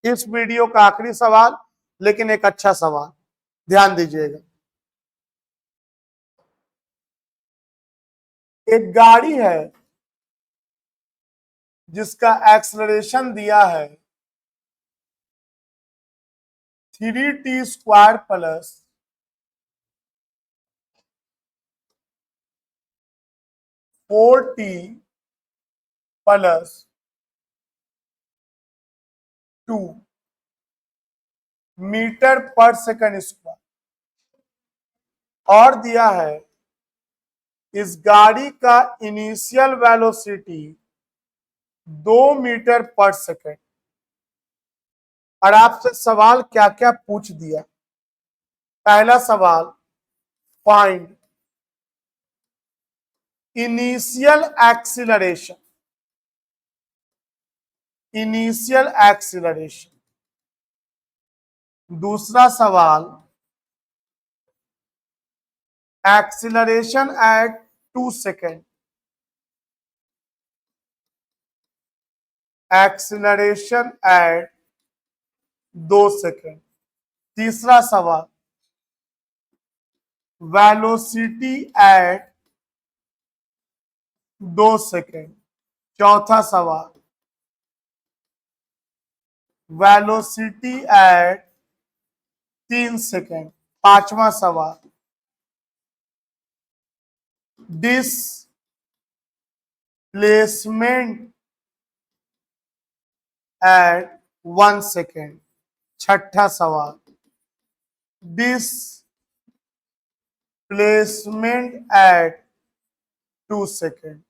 इस वीडियो का आखिरी सवाल, लेकिन एक अच्छा सवाल, ध्यान दीजिएगा। एक गाड़ी है जिसका एक्सलरेशन दिया है 3t² plus 4t plus 2 metre per second square, और दिया है इस गाड़ी का initial velocity 2 metre per second. और आपसे सवाल क्या क्या पूछ दिया। पहला सवाल, find initial acceleration. Initial acceleration. दूसरा सवाल, acceleration at 2 second. Acceleration at 2 second. तीसरा सवाल, वेलोसिटी एट 2 सेकेंड। चौथा सवाल, वेलोसिटी एट 3 सेकेंड। पांचवा सवाल, डिस्प्लेसमेंट एट 1 सेकेंड। छठा सवाल, डिस्प्लेसमेंट एट 2 सेकेंड।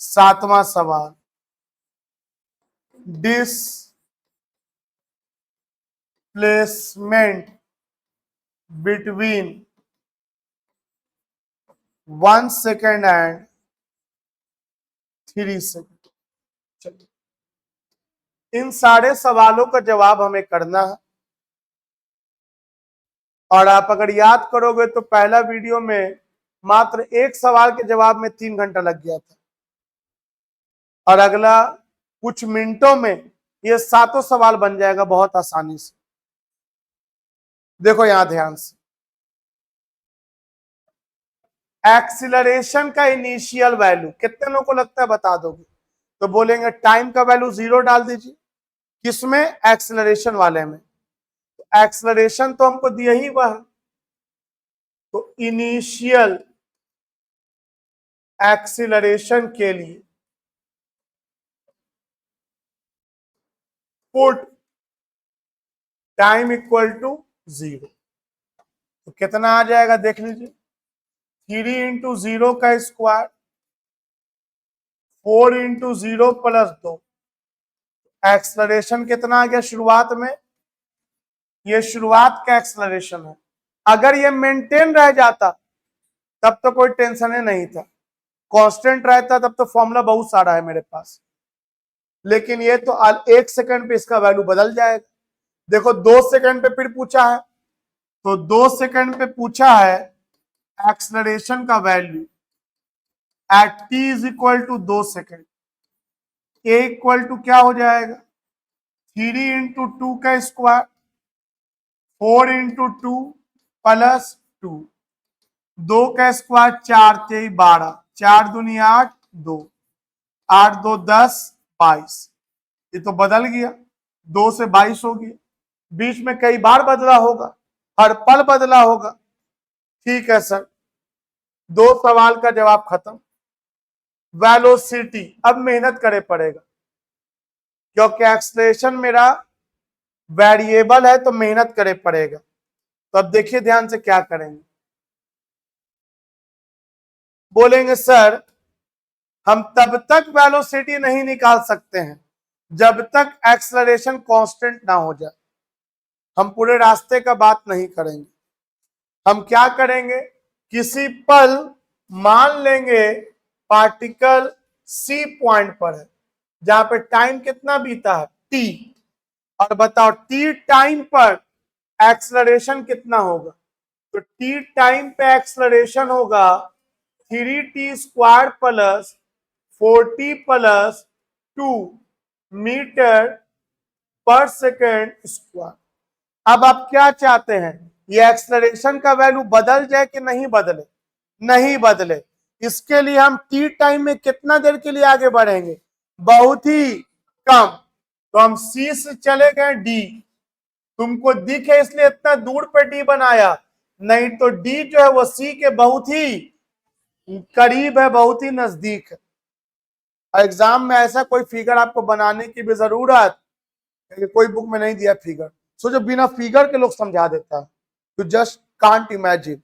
सातवां सवाल, displacement between 1 second and 3 second. इन सारे सवालों का जवाब हमें करना है। और आप अगर याद करोगे तो पहला वीडियो में मात्र एक सवाल के जवाब में 3 घंटा लग गया था, और अगला कुछ मिनटों में ये सातों सवाल बन जाएगा बहुत आसानी से। देखो यहां ध्यान से, एक्सीलरेशन का इनिशियल वैल्यू कितने लोगों को लगता है बता दोगे? तो बोलेंगे टाइम का वैल्यू 0 डाल दीजिए। किसमें? एक्सीलरेशन वाले में। तो एक्सीलरेशन तो हमको दिया ही हुआ है, तो इनिशियल एक्सीलरेशन के लिए पुट टाइम इक्वल टू 0। तो कितना आ जाएगा देख लीजिए, 3 इंटू 0 का स्क्वायर, 4 इंटू 0 प्लस 2। एक्सलरेशन कितना आ गया शुरुआत में? ये शुरुआत का एक्सलरेशन है। अगर ये मेंटेन रह जाता तब तो कोई टेंशन ही नहीं था, कांस्टेंट रहता तब तो फॉर्मूला बहुत सारा है मेरे पास, लेकिन ये तो 1 सेकंड पे इसका वैल्यू बदल जाएगा। देखो 2 सेकंड पे फिर पूछा है, तो 2 सेकंड पे पूछा है एक्सलरेशन का value at t is equal to 2 second. A equal to क्या हो जाएगा? 3 इंटू 2 का स्क्वायर, 4 इंटू 2 प्लस 2। 2 का स्क्वायर 4 3 12, 4 दूनी 8, 2 8 2 10 22। ये तो बदल गया, 2 से 22 हो गया। बीच में कई बार बदला होगा, हर पल बदला होगा। ठीक है सर, 2 सवाल का जवाब खत्म। वेलोसिटी अब मेहनत करे पड़ेगा, क्योंकि एक्सलेशन मेरा वेरिएबल है, तो मेहनत करे पड़ेगा। तो अब देखिए ध्यान से क्या करेंगे। बोलेंगे सर हम तब तक वेलोसिटी नहीं निकाल सकते हैं जब तक एक्सलरेशन कांस्टेंट ना हो जाए। हम पूरे रास्ते का बात नहीं करेंगे, हम क्या करेंगे, किसी पल मान लेंगे पार्टिकल सी पॉइंट पर है, जहां पे टाइम कितना बीता है? टी। और बताओ टी टाइम पर एक्सलरेशन कितना होगा? तो टी टाइम पे एक्सलरेशन होगा 3t square plus 4t plus 2 metre per second square. अब आप क्या चाहते हैं, ये एक्सलरेशन का वैल्यू बदल जाए कि नहीं बदले? नहीं बदले। इसके लिए हम टी टाइम में कितना देर के लिए आगे बढ़ेंगे? बहुत ही कम। तो हम सी से चले गए डी। तुमको दिखे इसलिए इतना दूर पे डी बनाया, नहीं तो डी जो है वो सी के बहुत ही करीब है, बहुत ही नजदीक है। एग्जाम में ऐसा कोई फिगर आपको बनाने की भी जरूरत, कोई बुक में नहीं दिया फिगर। सोचो बिना फिगर के लोग समझा देता है, तो जस्ट कांट इमेजिन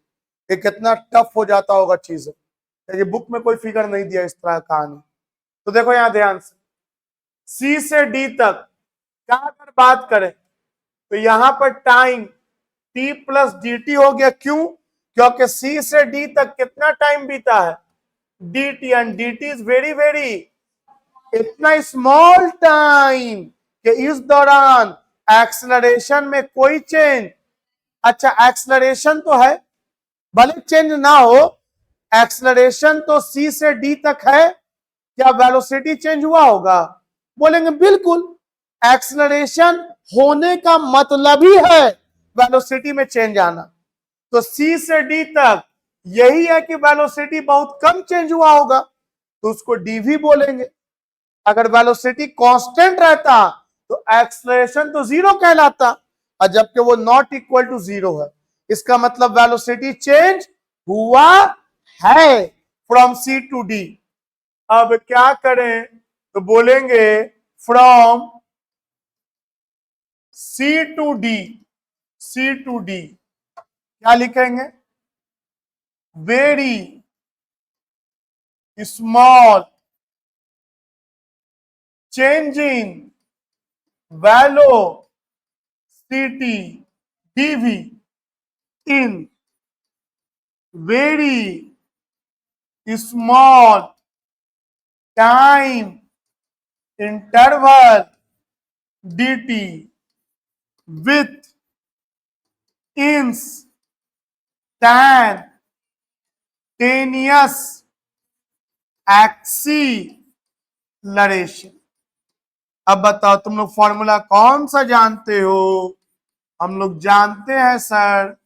ये कितना टफ हो जाता होगा चीज, क्योंकि बुक में कोई फिगर नहीं दिया इस तरह कहानी। तो देखो यहां ध्यान से, सी से डी तक क्या अगर बात करें तो यहां पर time T plus D T हो गया। क्यों? क्योंकि सी से डी तक कितना टाइम बीता है? D T, and D T is very very इतना स्मॉल टाइम कि इस दौरान एक्सलरेशन में कोई चेंज, अच्छा एक्सलरेशन तो है, भले चेंज ना हो, एक्सलरेशन तो सी से डी तक है, क्या वेलोसिटी चेंज हुआ होगा? बोलेंगे बिल्कुल, एक्सलरेशन होने का मतलब ही है वेलोसिटी में चेंज आना। तो सी से डी तक यही है कि वेलोसिटी बहुत कम चेंज हुआ होगा, तो उसको डी भी बोलेंगे। अगर वेलोसिटी कांस्टेंट रहता तो एक्सलरेशन तो 0 कहलाता, और जबकि वो नॉट इक्वल टू 0 है, इसका मतलब वेलोसिटी चेंज हुआ है फ्रॉम सी टू डी। अब क्या करें, तो बोलेंगे from C to D, C to D क्या लिखेंगे? Very small changing velocity dv in very small time interval dt with instantaneous acceleration। अब बताओ तुम लोग फॉर्मूला कौन सा जानते हो? हम लोग जानते हैं sir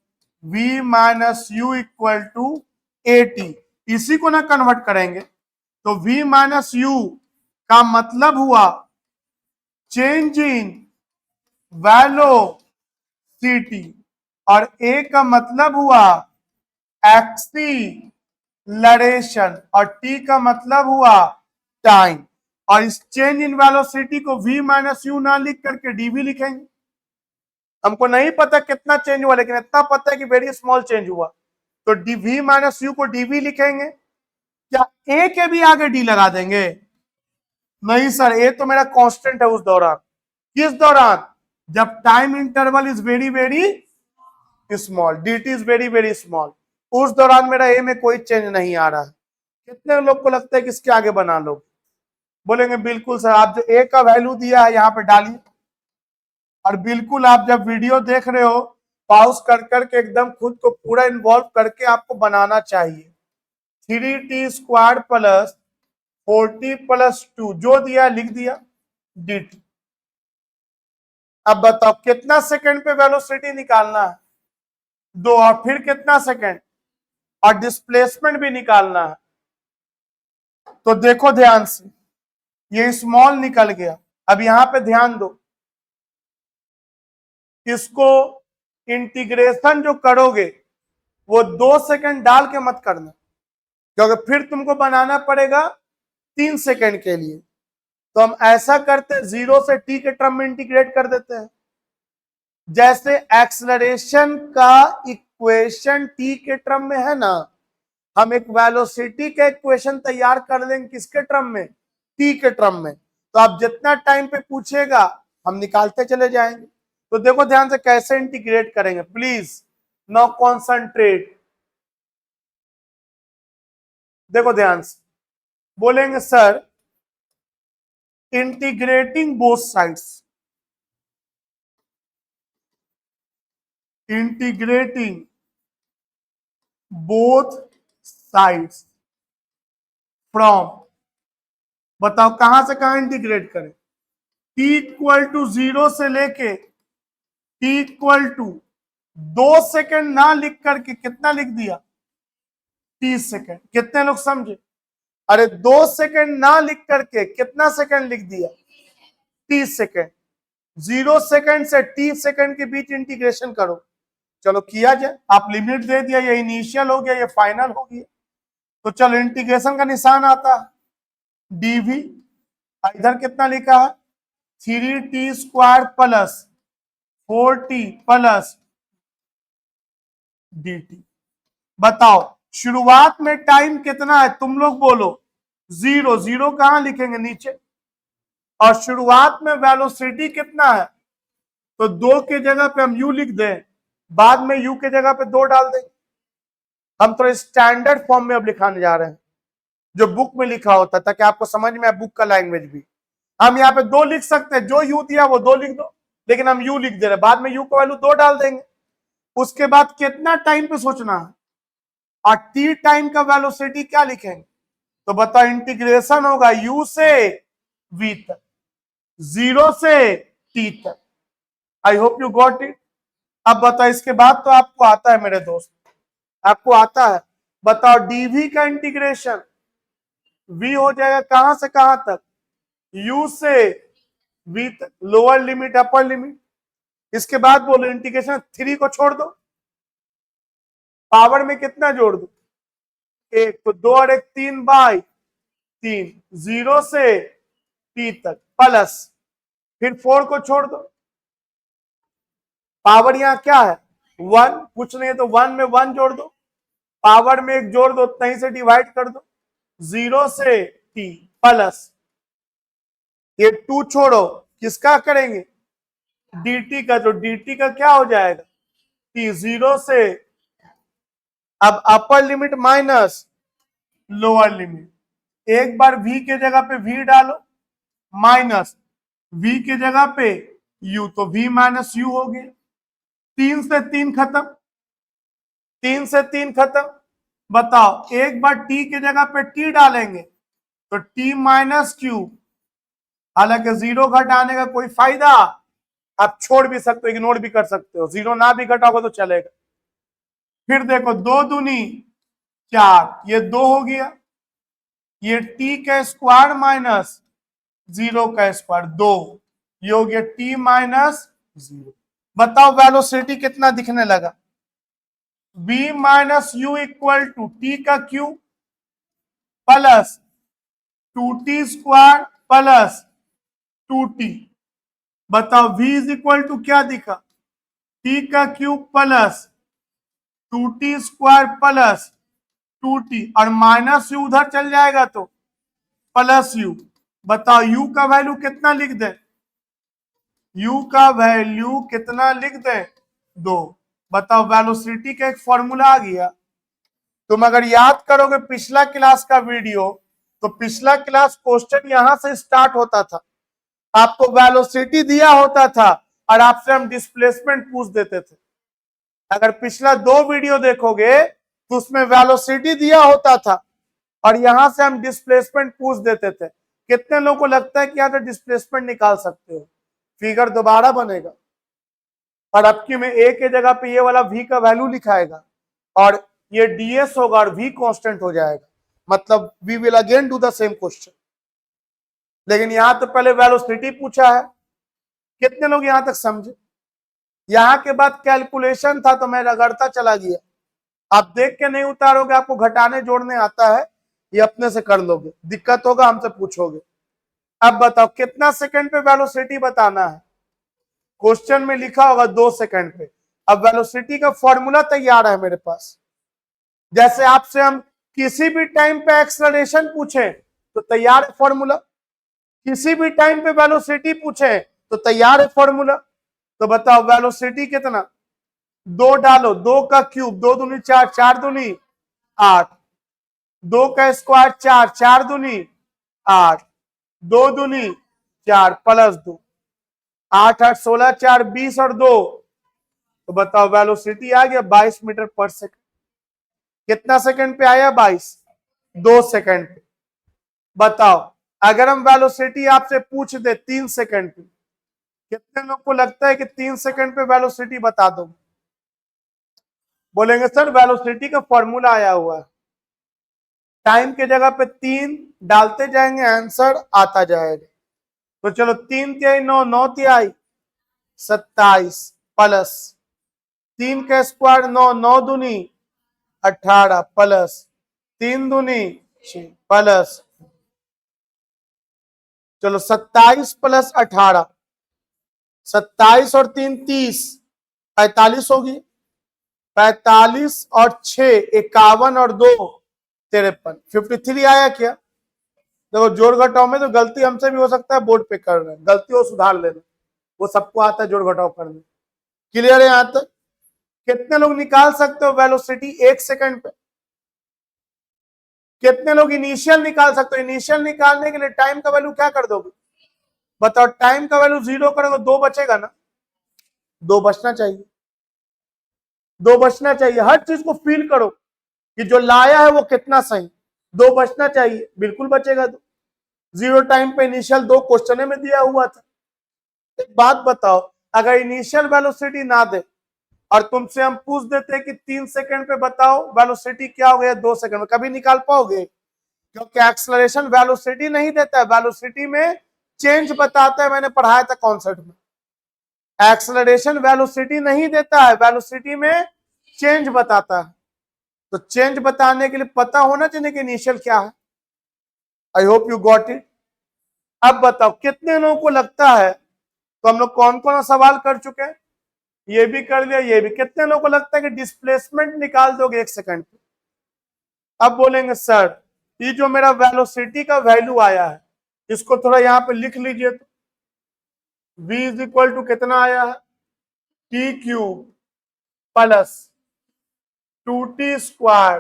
v minus u equal to a t. इसी को ना कन्वर्ट करेंगे तो v माइनस यू का मतलब हुआ चेंज इन वेलोसिटी और a का मतलब हुआ एक्सीलरेशन और t का मतलब हुआ टाइम। और इस चेंज इन वेलोसिटी को v माइनस यू ना लिख करके dv लिखेंगे। हमको नहीं पता कितना चेंज हुआ लेकिन इतना पता है कि वेरी स्मॉल चेंज हुआ, तो dv माइनस यू को dv लिखेंगे। क्या a के भी आगे d लगा देंगे? नहीं सर, a तो मेरा कांस्टेंट है उस दौरान। किस दौरान? जब time interval is very very small, dt is very very small, उस दौरान मेरा a में कोई चेंज नहीं आ रहा है। कितने लोग को लगता है कि इसके आगे बना लो? बोलेंगे बिल्कुल सर, आप जो a का वैल्यू दिया है यहाँ पे डालिए। और बिल्कुल आप जब वीडियो देख रहे हो पॉज कर करके एकदम खुद को पूरा इन्वॉल्व करके आपको बनाना चाहिए। 3t² प्लस 40 प्लस 2 जो दिया लिख दिया dt। अब बताओ कितना सेकंड पे वेलोसिटी निकालना है? 2। और फिर कितना सेकंड? और डिस्प्लेसमेंट भी निकालना है। तो देखो ध्यान से, ये स्मॉल निकल गया। अब यहां पे ध्यान दो, इसको इंटीग्रेशन जो करोगे वो 2 सेकंड डाल के मत करना, क्योंकि फिर तुमको बनाना पड़ेगा 3 सेकंड के लिए। तो हम ऐसा करते 0 से t के टर्म में इंटीग्रेट कर देते हैं। जैसे एक्सलरेशन का इक्वेशन t के टर्म में है ना, हम एक वेलोसिटी का इक्वेशन तैयार कर लेंगे किसके टर्म में? t के टर्म में। तो आप जितना टाइम पे पूछेगा हम निकालते चले जाएंगे। तो देखो ध्यान से कैसे इंटीग्रेट करेंगे, प्लीज नाउ कॉन्सेंट्रेट। देखो ध्यान से, बोलेंगे sir integrating both sides, integrating both sides from, बताओ कहां से कहां इंटीग्रेट करें? t इक्वल टू 0 से लेके t इक्वल टू 2 सेकंड ना लिख करके कितना लिख दिया? 30 सेकंड। कितने लोग समझे? अरे 2 सेकंड ना लिख करके कितना सेकंड लिख दिया? 30 सेकंड। 0 सेकंड से 30 सेकंड के बीच इंटीग्रेशन करो। चलो किया जाए। आप लिमिट दे दिया, ये इनिशियल हो गया, ये फाइनल हो गया। तो चलो इंटीग्रेशन का निशान आता है dv, इधर कितना लिखा है? 3t² plus 4t plus dt। बताओ शुरुआत में टाइम कितना है? तुम लोग बोलो। 0। 0 कहां लिखेंगे? नीचे। और शुरुआत में वेलोसिटी कितना है? तो 2 के जगह पे हम u लिख दें, बाद में u के जगह पे 2 डाल देंगे। हम तो स्टैंडर्ड फॉर्म में अब लिखाने जा रहे हैं जो बुक में लिखा होता है, ताकि आपको समझ में आए बुक का लैंग्वेज भी। हम यहाँ पे 2 लिख सकते हैं, जो u दिया वो 2 लिख दो, लेकिन हम u लिख दे रहे, बाद में u का वैल्यू 2 डाल देंगे। उसके बाद कितना टाइम पे सोचना है, और t टाइम का वेलोसिटी क्या लिखेंगे? तो बताओ इंटीग्रेशन होगा u से v तक, 0 से t तक। I hope you got it. अब बताओ इसके बाद तो आपको आता है मेरे दोस्त, आपको आता है। बताओ dv का इंटीग्रेशन v हो जाएगा कहां से कहां तक? u से v तक, लोअर लिमिट अपर लिमिट। इसके बाद बोलो इंटीग्रेशन 3 को छोड़ दो, पावर में कितना जोड़ दो? 1, तो 2 और 1 3/3, 0 से t तक प्लस, फिर 4 को छोड़ दो, पावर यहां क्या है? 1, कुछ नहीं है तो 1 में 1 जोड़ दो, पावर में 1 जोड़ दो, उतना ही से डिवाइड कर दो, 0 से t प्लस, ये 2 छोड़ो, किसका करेंगे? dt का। तो dt का क्या हो जाएगा? t 0 से, अब upper limit minus lower limit, एक बार v के जगह पे v डालो, माइनस v की जगह पे u, तो v माइनस यू हो गया। 3 से 3 खत्म, 3 से 3 खत्म। बताओ एक बार t की जगह पे t डालेंगे तो t माइनस क्यू, हालांकि जीरो घटाने का कोई फायदा, आप छोड़ भी सकते हो, इग्नोर भी कर सकते हो, जीरो ना भी घटाओगे तो चलेगा। फिर देखो 2 दूनी 4, ये 2 हो गया, ये t का स्क्वायर माइनस 0 का स्क्वायर 2, ये हो गया t माइनस 0। बताओ वेलोसिटी कितना दिखने लगा, v minus u equal to T का cube plus 2t square plus 2t। बताओ v इज इक्वल टू क्या दिखा, t का cube plus 2t square plus 2t, और माइनस यू उधर चल जाएगा तो प्लस यू। बताओ u का वैल्यू कितना लिख दे, u का वैल्यू कितना लिख दे, 2। बताओ वेलोसिटी का एक फॉर्मूला आ गया। तुम अगर याद करोगे पिछला क्लास का वीडियो, तो पिछला क्लास क्वेश्चन यहां से स्टार्ट होता था, आपको वेलोसिटी दिया होता था और आपसे हम डिस्प्लेसमेंट पूछ देते थे। अगर पिछला 2 वीडियो देखोगे तो उसमें वेलोसिटी दिया होता था और यहां से हम डिस्प्लेसमेंट पूछ देते थे। कितने लोगों को लगता है कि यहां से डिस्प्लेसमेंट निकाल सकते हो, फिगर दोबारा बनेगा और अब की में ए के जगह पे ये वाला v का वैल्यू लिखाएगा और ये ds होगा और v कांस्टेंट हो जाएगा, मतलब we will again do the same question. लेकिन यहां तो पहले वेलोसिटी पूछा है, कितने लोग यहां तक समझे। यहां के बाद कैलकुलेशन था तो मैं रगड़ता चला गया, आप देख के नहीं उतारोगे, आपको घटाने जोड़ने आता है, ये अपने से कर लोगे, दिक्कत होगा हमसे पूछोगे। अब बताओ कितना सेकंड पे वेलोसिटी बताना है, क्वेश्चन में लिखा होगा 2 सेकंड पे। अब वेलोसिटी का फॉर्मूला तैयार है मेरे पास, जैसे आपसे हम किसी भी टाइम पे एक्सेलरेशन पूछे तो तैयार है फॉर्मूला, किसी भी टाइम पे वेलोसिटी पूछे तो तैयार है फॉर्मूला। तो बताओ वेलोसिटी कितना, 2 डालो, 2 का क्यूब 2 दूनी 4, 4 दूनी 8, 2 का स्क्वायर 4, 4 दूनी 8, 2 दूनी 4 प्लस 2, 8 8 16 4 20 और 2, तो बताओ वेलोसिटी आ गया 22 मीटर पर सेकंड। कितना सेकंड पे आया, 22, 2 सेकंड पे। बताओ अगर हम वेलोसिटी आपसे पूछ दे 3 सेकंड पे, कितने लोग को लगता है कि 3 सेकंड पे वेलोसिटी बता दो। बोलेंगे सर वेलोसिटी का फॉर्मूला आया हुआ है, टाइम के जगह पे 3 डालते जाएंगे आंसर आता जाएगा। तो चलो 3 तिहाई 9, 9 तिहाई 27 प्लस 3 का स्क्वायर 9, 9 दूनी 18 प्लस 3 दूनी 6 प्लस, चलो 27 प्लस 18, 27 और 3 30, 45 होगी, 45 और 6 51 और 2 53, 53 आया क्या। देखो जोड़ घटाओ में तो गलती हमसे भी हो सकता है, बोर्ड पे कर रहे हैं, गलती हो सुधार लेना, वो सबको आता है जोड़ घटाओ करने। क्लियर है यहां तक। कितने लोग निकाल सकते हो वेलोसिटी 1 सेकंड पे, कितने लोग इनिशियल निकाल सकते हो। इनिशियल निकालने के लिए टाइम का वैल्यू क्या कर दोगे, बताओ टाइम का वैल्यू 0 करोगे 2 बचेगा ना, 2 बचना चाहिए, 2 बचना चाहिए। हर चीज को फील करो कि जो लाया है वो कितना सही, 2 बचना चाहिए, बिल्कुल बचेगा। 2 जीरो टाइम पे इनिशियल 2 क्वेश्चन में दिया हुआ था। एक बात बताओ, अगर इनिशियल वेलोसिटी ना दे और तुमसे हम पूछ देते कि 3 सेकंड पे बताओ वेलोसिटी क्या हो गया 2 सेकंड में, कभी निकाल पाओगे, क्योंकि एक्सेलरेशन वेलोसिटी नहीं देता है, वेलोसिटी में चेंज बताता है, मैंने पढ़ाया था कॉन्सेप्ट में। एक्सेलरेशन वेलोसिटी नहीं देता है, वेलोसिटी में चेंज बताता है। तो चेंज बताने के लिए पता होना चाहिए कि इनिशियल क्या है। I hope you got it. अब बताओ कितने लोगों को लगता है, तो हम लोग कौन कौन सा सवाल कर चुके हैं, ये भी कर लिया, ये भी। कितने लोगों को लगता है कि डिस्प्लेसमेंट निकाल दोगे 1 सेकंड पे। अब बोलेंगे सर ये जो मेरा वेलोसिटी का वैल्यू आया है इसको थोड़ा यहाँ पे लिख लीजिए, तो v इज इक्वल टू कितना आया है, t cube plus 2t square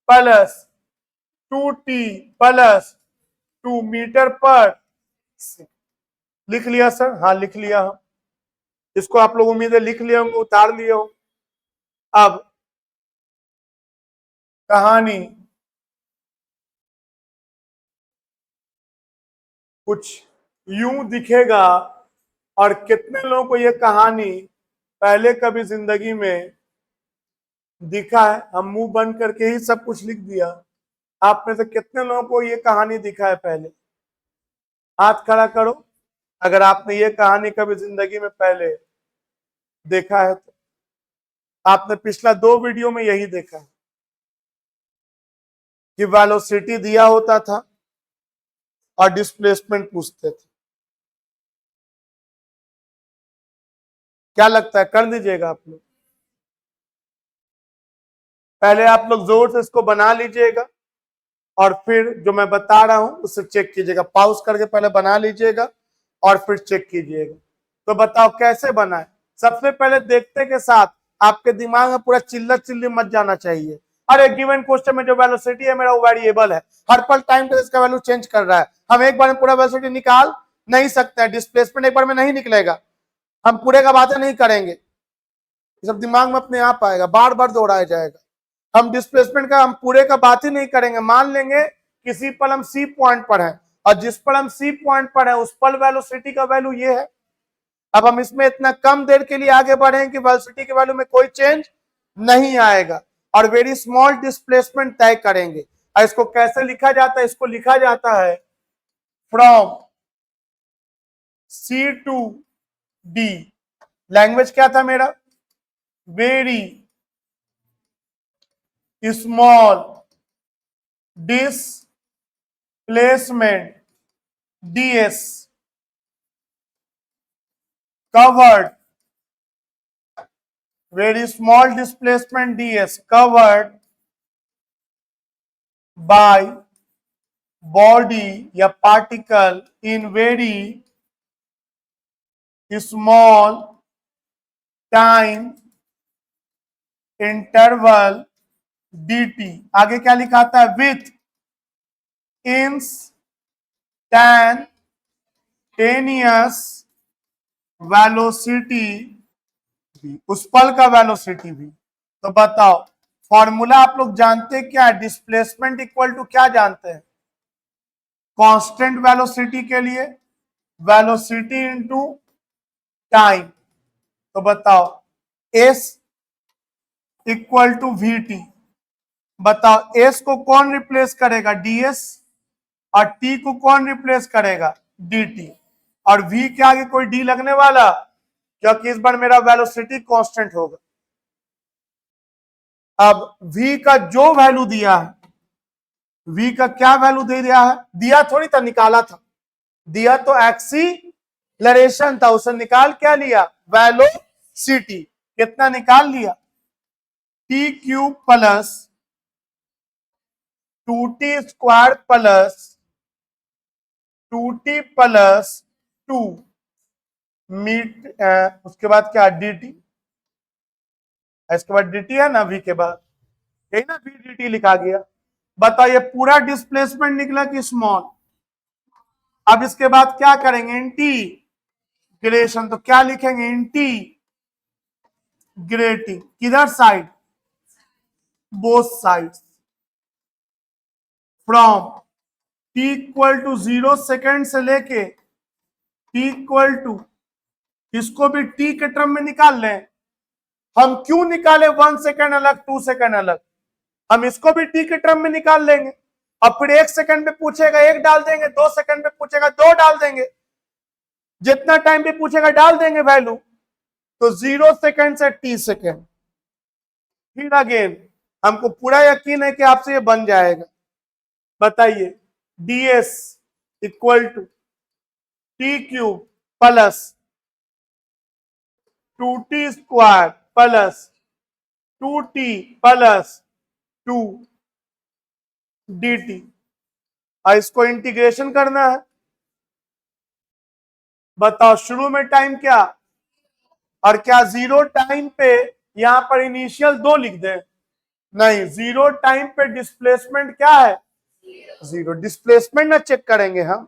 plus 2t plus 2 metre per second. लिख लिया सर? हाँ लिख लिया हम। इसको आप लोग उम्मीद है लिख लिए होंगे, उतार लिए हो। अब कहानी कुछ यूं दिखेगा, और कितने लोगों को यह कहानी पहले कभी जिंदगी में दिखा है? हम मुंह बंद करके ही सब कुछ लिख दिया। आप में से कितने लोगों को यह कहानी दिखा है पहले? हाथ खड़ा करो अगर आपने ये कहानी कभी जिंदगी में पहले देखा है तो। आपने पिछला 2 वीडियो में यही देखा है कि वेलोसिटी दिया होता था और डिस्प्लेसमेंट पूछते थे। क्या लगता है, कर दीजिएगा आप लोग? पहले आप लोग जोर से इसको बना लीजिएगा और फिर जो मैं बता रहा हूं उससे चेक कीजिएगा। पॉज करके पहले बना लीजिएगा और फिर चेक कीजिएगा। तो बताओ कैसे बना है? सबसे पहले देखते के साथ आपके दिमाग में पूरा चिल्ला चिल्ली मत जाना चाहिए। अरे गिवन क्वेश्चन में जो वेलोसिटी है मेरा वो वेरिएबल है, हर पल टाइम पे इसका वैल्यू चेंज कर रहा है, हम एक बार में पूरा वेलोसिटी निकाल नहीं सकते हैं, डिस्प्लेसमेंट एक बार में नहीं निकलेगा, हम पूरे का बातें नहीं करेंगे, ये सब दिमाग में अपने आप आएगा, बार बार दोहराया जाएगा। हम डिस्प्लेसमेंट का हम पूरे का बात ही नहीं करेंगे। मान लेंगे किसी पल हम सी पॉइंट पर हैं और जिस पल हम सी पॉइंट पर है उस पल वेलोसिटी का वैल्यू ये है। अब हम इसमें इतना कम देर के लिए आगे बढ़े कि वेलोसिटी के वैल्यू में कोई चेंज नहीं आएगा और वेरी स्मॉल डिस्प्लेसमेंट तय करेंगे। और इसको कैसे लिखा जाता है? इसको लिखा जाता है from C to D. Language क्या था मेरा? Very small displacement ds covered, very small displacement ds covered by body या particle in very small time interval dt। आगे क्या लिखा था? with instantaneous वेलोसिटी भी, उस पल का वेलोसिटी भी। तो बताओ फॉर्मूला आप लोग जानते क्या है? डिस्प्लेसमेंट इक्वल टू क्या जानते हैं? कांस्टेंट वेलोसिटी के लिए वेलोसिटी इनटू टाइम। तो बताओ s equal to v t. बताओ एस को कौन रिप्लेस करेगा? डीएस। और टी को कौन रिप्लेस करेगा? dt। और v के आगे कोई d लगने वाला, क्योंकि इस बार मेरा वेलोसिटी कांस्टेंट होगा। अब v का जो वैल्यू दिया है, v का क्या वैल्यू दे दिया है? दिया थोड़ी था, निकाला था। दिया तो एक्सीलरेशन था, उसे निकाल क्या लिया? वेलोसिटी। कितना निकाल लिया? T cube plus 2t square plus 2t plus 2 metre, उसके बाद क्या? dt। इसके बाद dt है ना v के बाद, यही ना v dt लिखा गया। बताओ ये पूरा डिस्प्लेसमेंट निकला कि स्मॉल? अब इसके बाद क्या करेंगे? इंटीग्रेशन। तो क्या लिखेंगे? इंटीग्रेटिंग किधर side? Both sides. From t equal to 0 second से लेके t इक्वल टू, इसको भी t के टर्म में निकाल लें। हम क्यों निकाले 1 सेकेंड अलग 2 सेकेंड अलग? हम इसको भी t के टर्म में निकाल लेंगे और फिर 1 सेकेंड पे पूछेगा 1 डाल देंगे, 2 सेकेंड पे पूछेगा 2 डाल देंगे, जितना टाइम पे पूछेगा डाल देंगे वैल्यू। तो 0 सेकेंड से t सेकेंड। फिर अगेन हमको पूरा यकीन है कि आपसे ये बन जाएगा। बताइए ds equal to t cube plus 2t square plus 2t plus 2 dt। और इसको इंटीग्रेशन करना है। बताओ शुरू में टाइम क्या, और क्या 0 टाइम पे यहां पर इनिशियल 2 लिख दें? नहीं, 0 टाइम पे डिस्प्लेसमेंट क्या है? 0। डिस्प्लेसमेंट ना चेक करेंगे हम,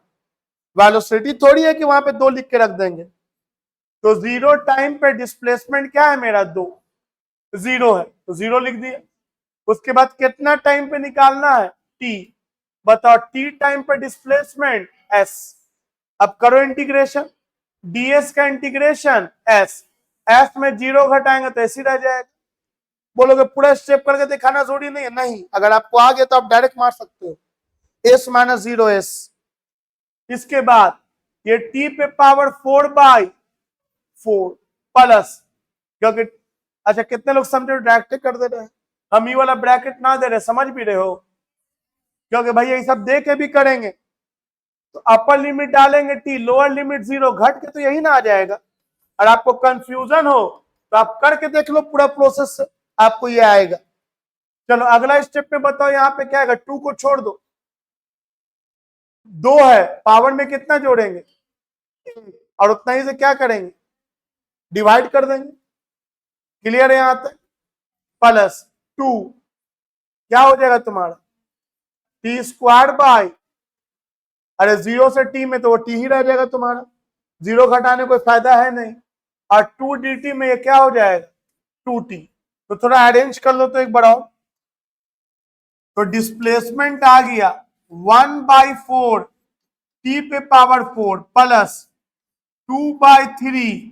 वेलोसिटी थोड़ी है कि वहां पे 2 लिख के रख देंगे। तो 0 टाइम पे डिस्प्लेसमेंट क्या है मेरा 2, 0 है तो 0 लिख दिया। उसके बाद कितना टाइम पे निकालना है t, बताओ t टाइम पे डिस्प्लेसमेंट s। अब करो इंटीग्रेशन, ds का इंटीग्रेशन s में 0 घटाएंगे तो ऐसे रह जाएगा। बोलोगे पूरा स्टेप करके दिखाना जरूरी नहीं है, नहीं, अगर आपको आ गया तो आप डायरेक्ट मार सकते हो, s माइनस 0s। इसके बाद ये t पे पावर 4/4 प्लस, क्योंकि अच्छा कितने लोग समझे डायरेक्ट कर दे रहे हैं, हम ये वाला ब्रैकेट ना दे रहे, समझ भी रहे हो, क्योंकि भाई ये सब दे के भी करेंगे तो अपर लिमिट डालेंगे t, लोअर लिमिट 0, घट के तो यही ना आ जाएगा। और आपको कंफ्यूजन हो तो आप करके देख लो, पूरा प्रोसेस से आपको ये आएगा। चलो अगला स्टेप में बताओ, यहाँ पे क्या आएगा, 2 को छोड़ दो, 2 है, पावर में कितना जोड़ेंगे, और उतना ही से क्या करेंगे, डिवाइड कर देंगे। क्लियर है यहां तक, प्लस 2 क्या हो जाएगा तुम्हारा t², अरे 0 से t में तो वो t ही रह जाएगा तुम्हारा, 0 घटाने कोई फायदा है नहीं। और 2 dt में ये क्या हो जाएगा 2t। तो थोड़ा अरेंज कर लो तो एक बार और, तो डिस्प्लेसमेंट आ गया 1/4 t पे power 4 plus 2/3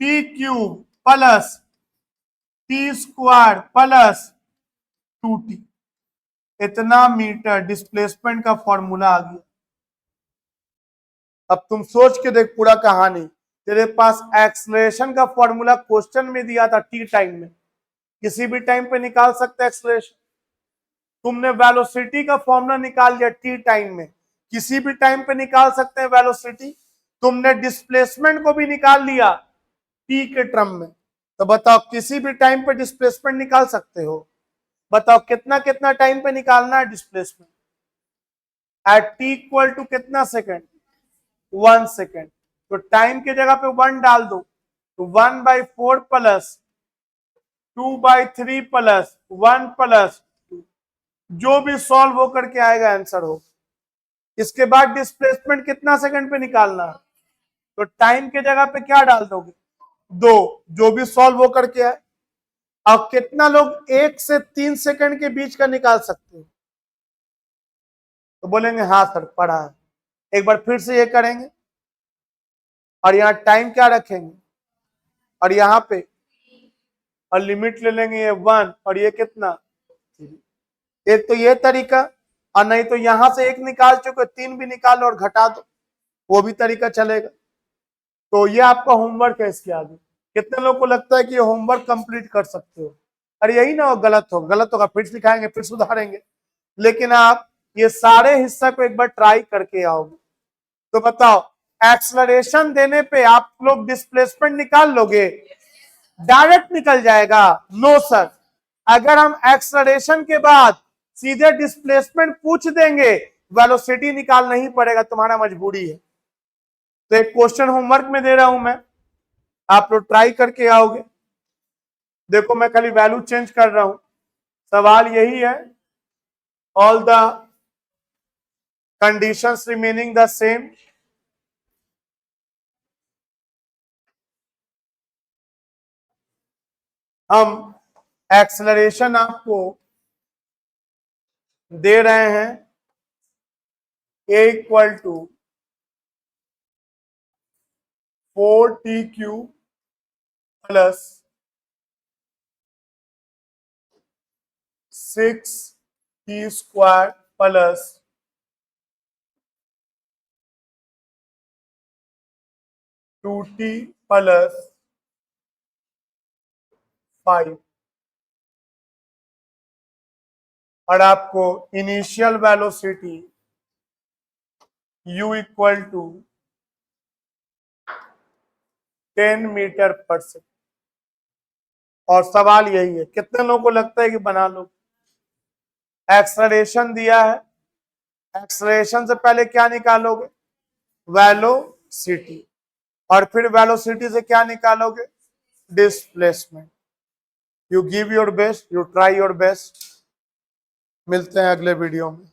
t³ plus t² plus 2t, इतना मीटर डिस्प्लेसमेंट का फॉर्मूला आ गया। अब तुम सोच के देख पूरा कहानी, तेरे पास एक्सलेरेशन का फॉर्मूला क्वेश्चन में दिया था टी टाइम में, किसी भी टाइम पे निकाल सकते एक्सलेरेशन। तुमने वेलोसिटी का फॉर्मूला निकाल लिया टी टाइम में, किसी भी टाइम पे निकाल सकते हैं वेलोसिटी। तुमने डिस्प्लेसमेंट को भी निकाल लिया टी के टर्म में, तो बताओ किसी भी टाइम पे डिस्प्लेसमेंट निकाल सकते हो। बताओ कितना कितना टाइम पे निकालना है displacement, at t equal to कितना सेकेंड, 1 सेकेंड। तो टाइम की जगह पे 1 डाल दो, तो 1/4 प्लस 2/3 प्लस 1 प्लस 2, जो भी सॉल्व होकर के आएगा आंसर हो। इसके बाद डिस्प्लेसमेंट कितना सेकंड पे निकालना है, तो टाइम की जगह पे क्या डाल दोगे 2, जो भी सॉल्व होकर के आए। अब कितना लोग 1 से 3 सेकंड के बीच का निकाल सकते हो, तो बोलेंगे हाँ सर पढ़ा है। एक बार फिर से ये करेंगे, और यहाँ टाइम क्या रखेंगे, और यहाँ पे और लिमिट ले लेंगे ये 1, और ये कितना 3। एक तो ये तरीका, और नहीं तो यहां से 1 निकाल चुके 3 भी निकालो और घटा दो, वो भी तरीका चलेगा। तो ये आपका होमवर्क है इसके आगे। कितने लोगों को लगता है कि ये होमवर्क कंप्लीट कर सकते हो, अरे यही ना हो गलत होगा फिर सिखाएंगे फिर सुधारेंगे, लेकिन आप ये सारे हिस्सा को एक बार ट्राई करके आओगे। तो बताओ एक्सलरेशन देने पे आप लोग डिस्प्लेसमेंट निकाल लोगे, डायरेक्ट निकल जाएगा, नो सर। अगर हम एक्सलरेशन के बाद सीधे डिस्प्लेसमेंट पूछ देंगे, वेलोसिटी निकालना ही पड़ेगा, तुम्हारा मजबूरी है। तो एक क्वेश्चन होमवर्क में दे रहा हूं मैं, आप लोग ट्राई करके आओगे। देखो मैं खाली वैल्यू चेंज कर रहा हूं, सवाल यही है, all the conditions remaining the same. हम एक्सलरेशन आपको दे रहे हैं a equal to 4t³ plus 6t² plus 2t plus 5, और आपको initial velocity u equal to 10 metre per second. और सवाल यही है, कितने लोगों को लगता है कि बना लो। एक्सलरेशन दिया है, एक्सलरेशन से पहले क्या निकालोगे, वेलोसिटी, और फिर वेलोसिटी से क्या निकालोगे, displacement. You give your best, you try your best. मिलते हैं अगले वीडियो में।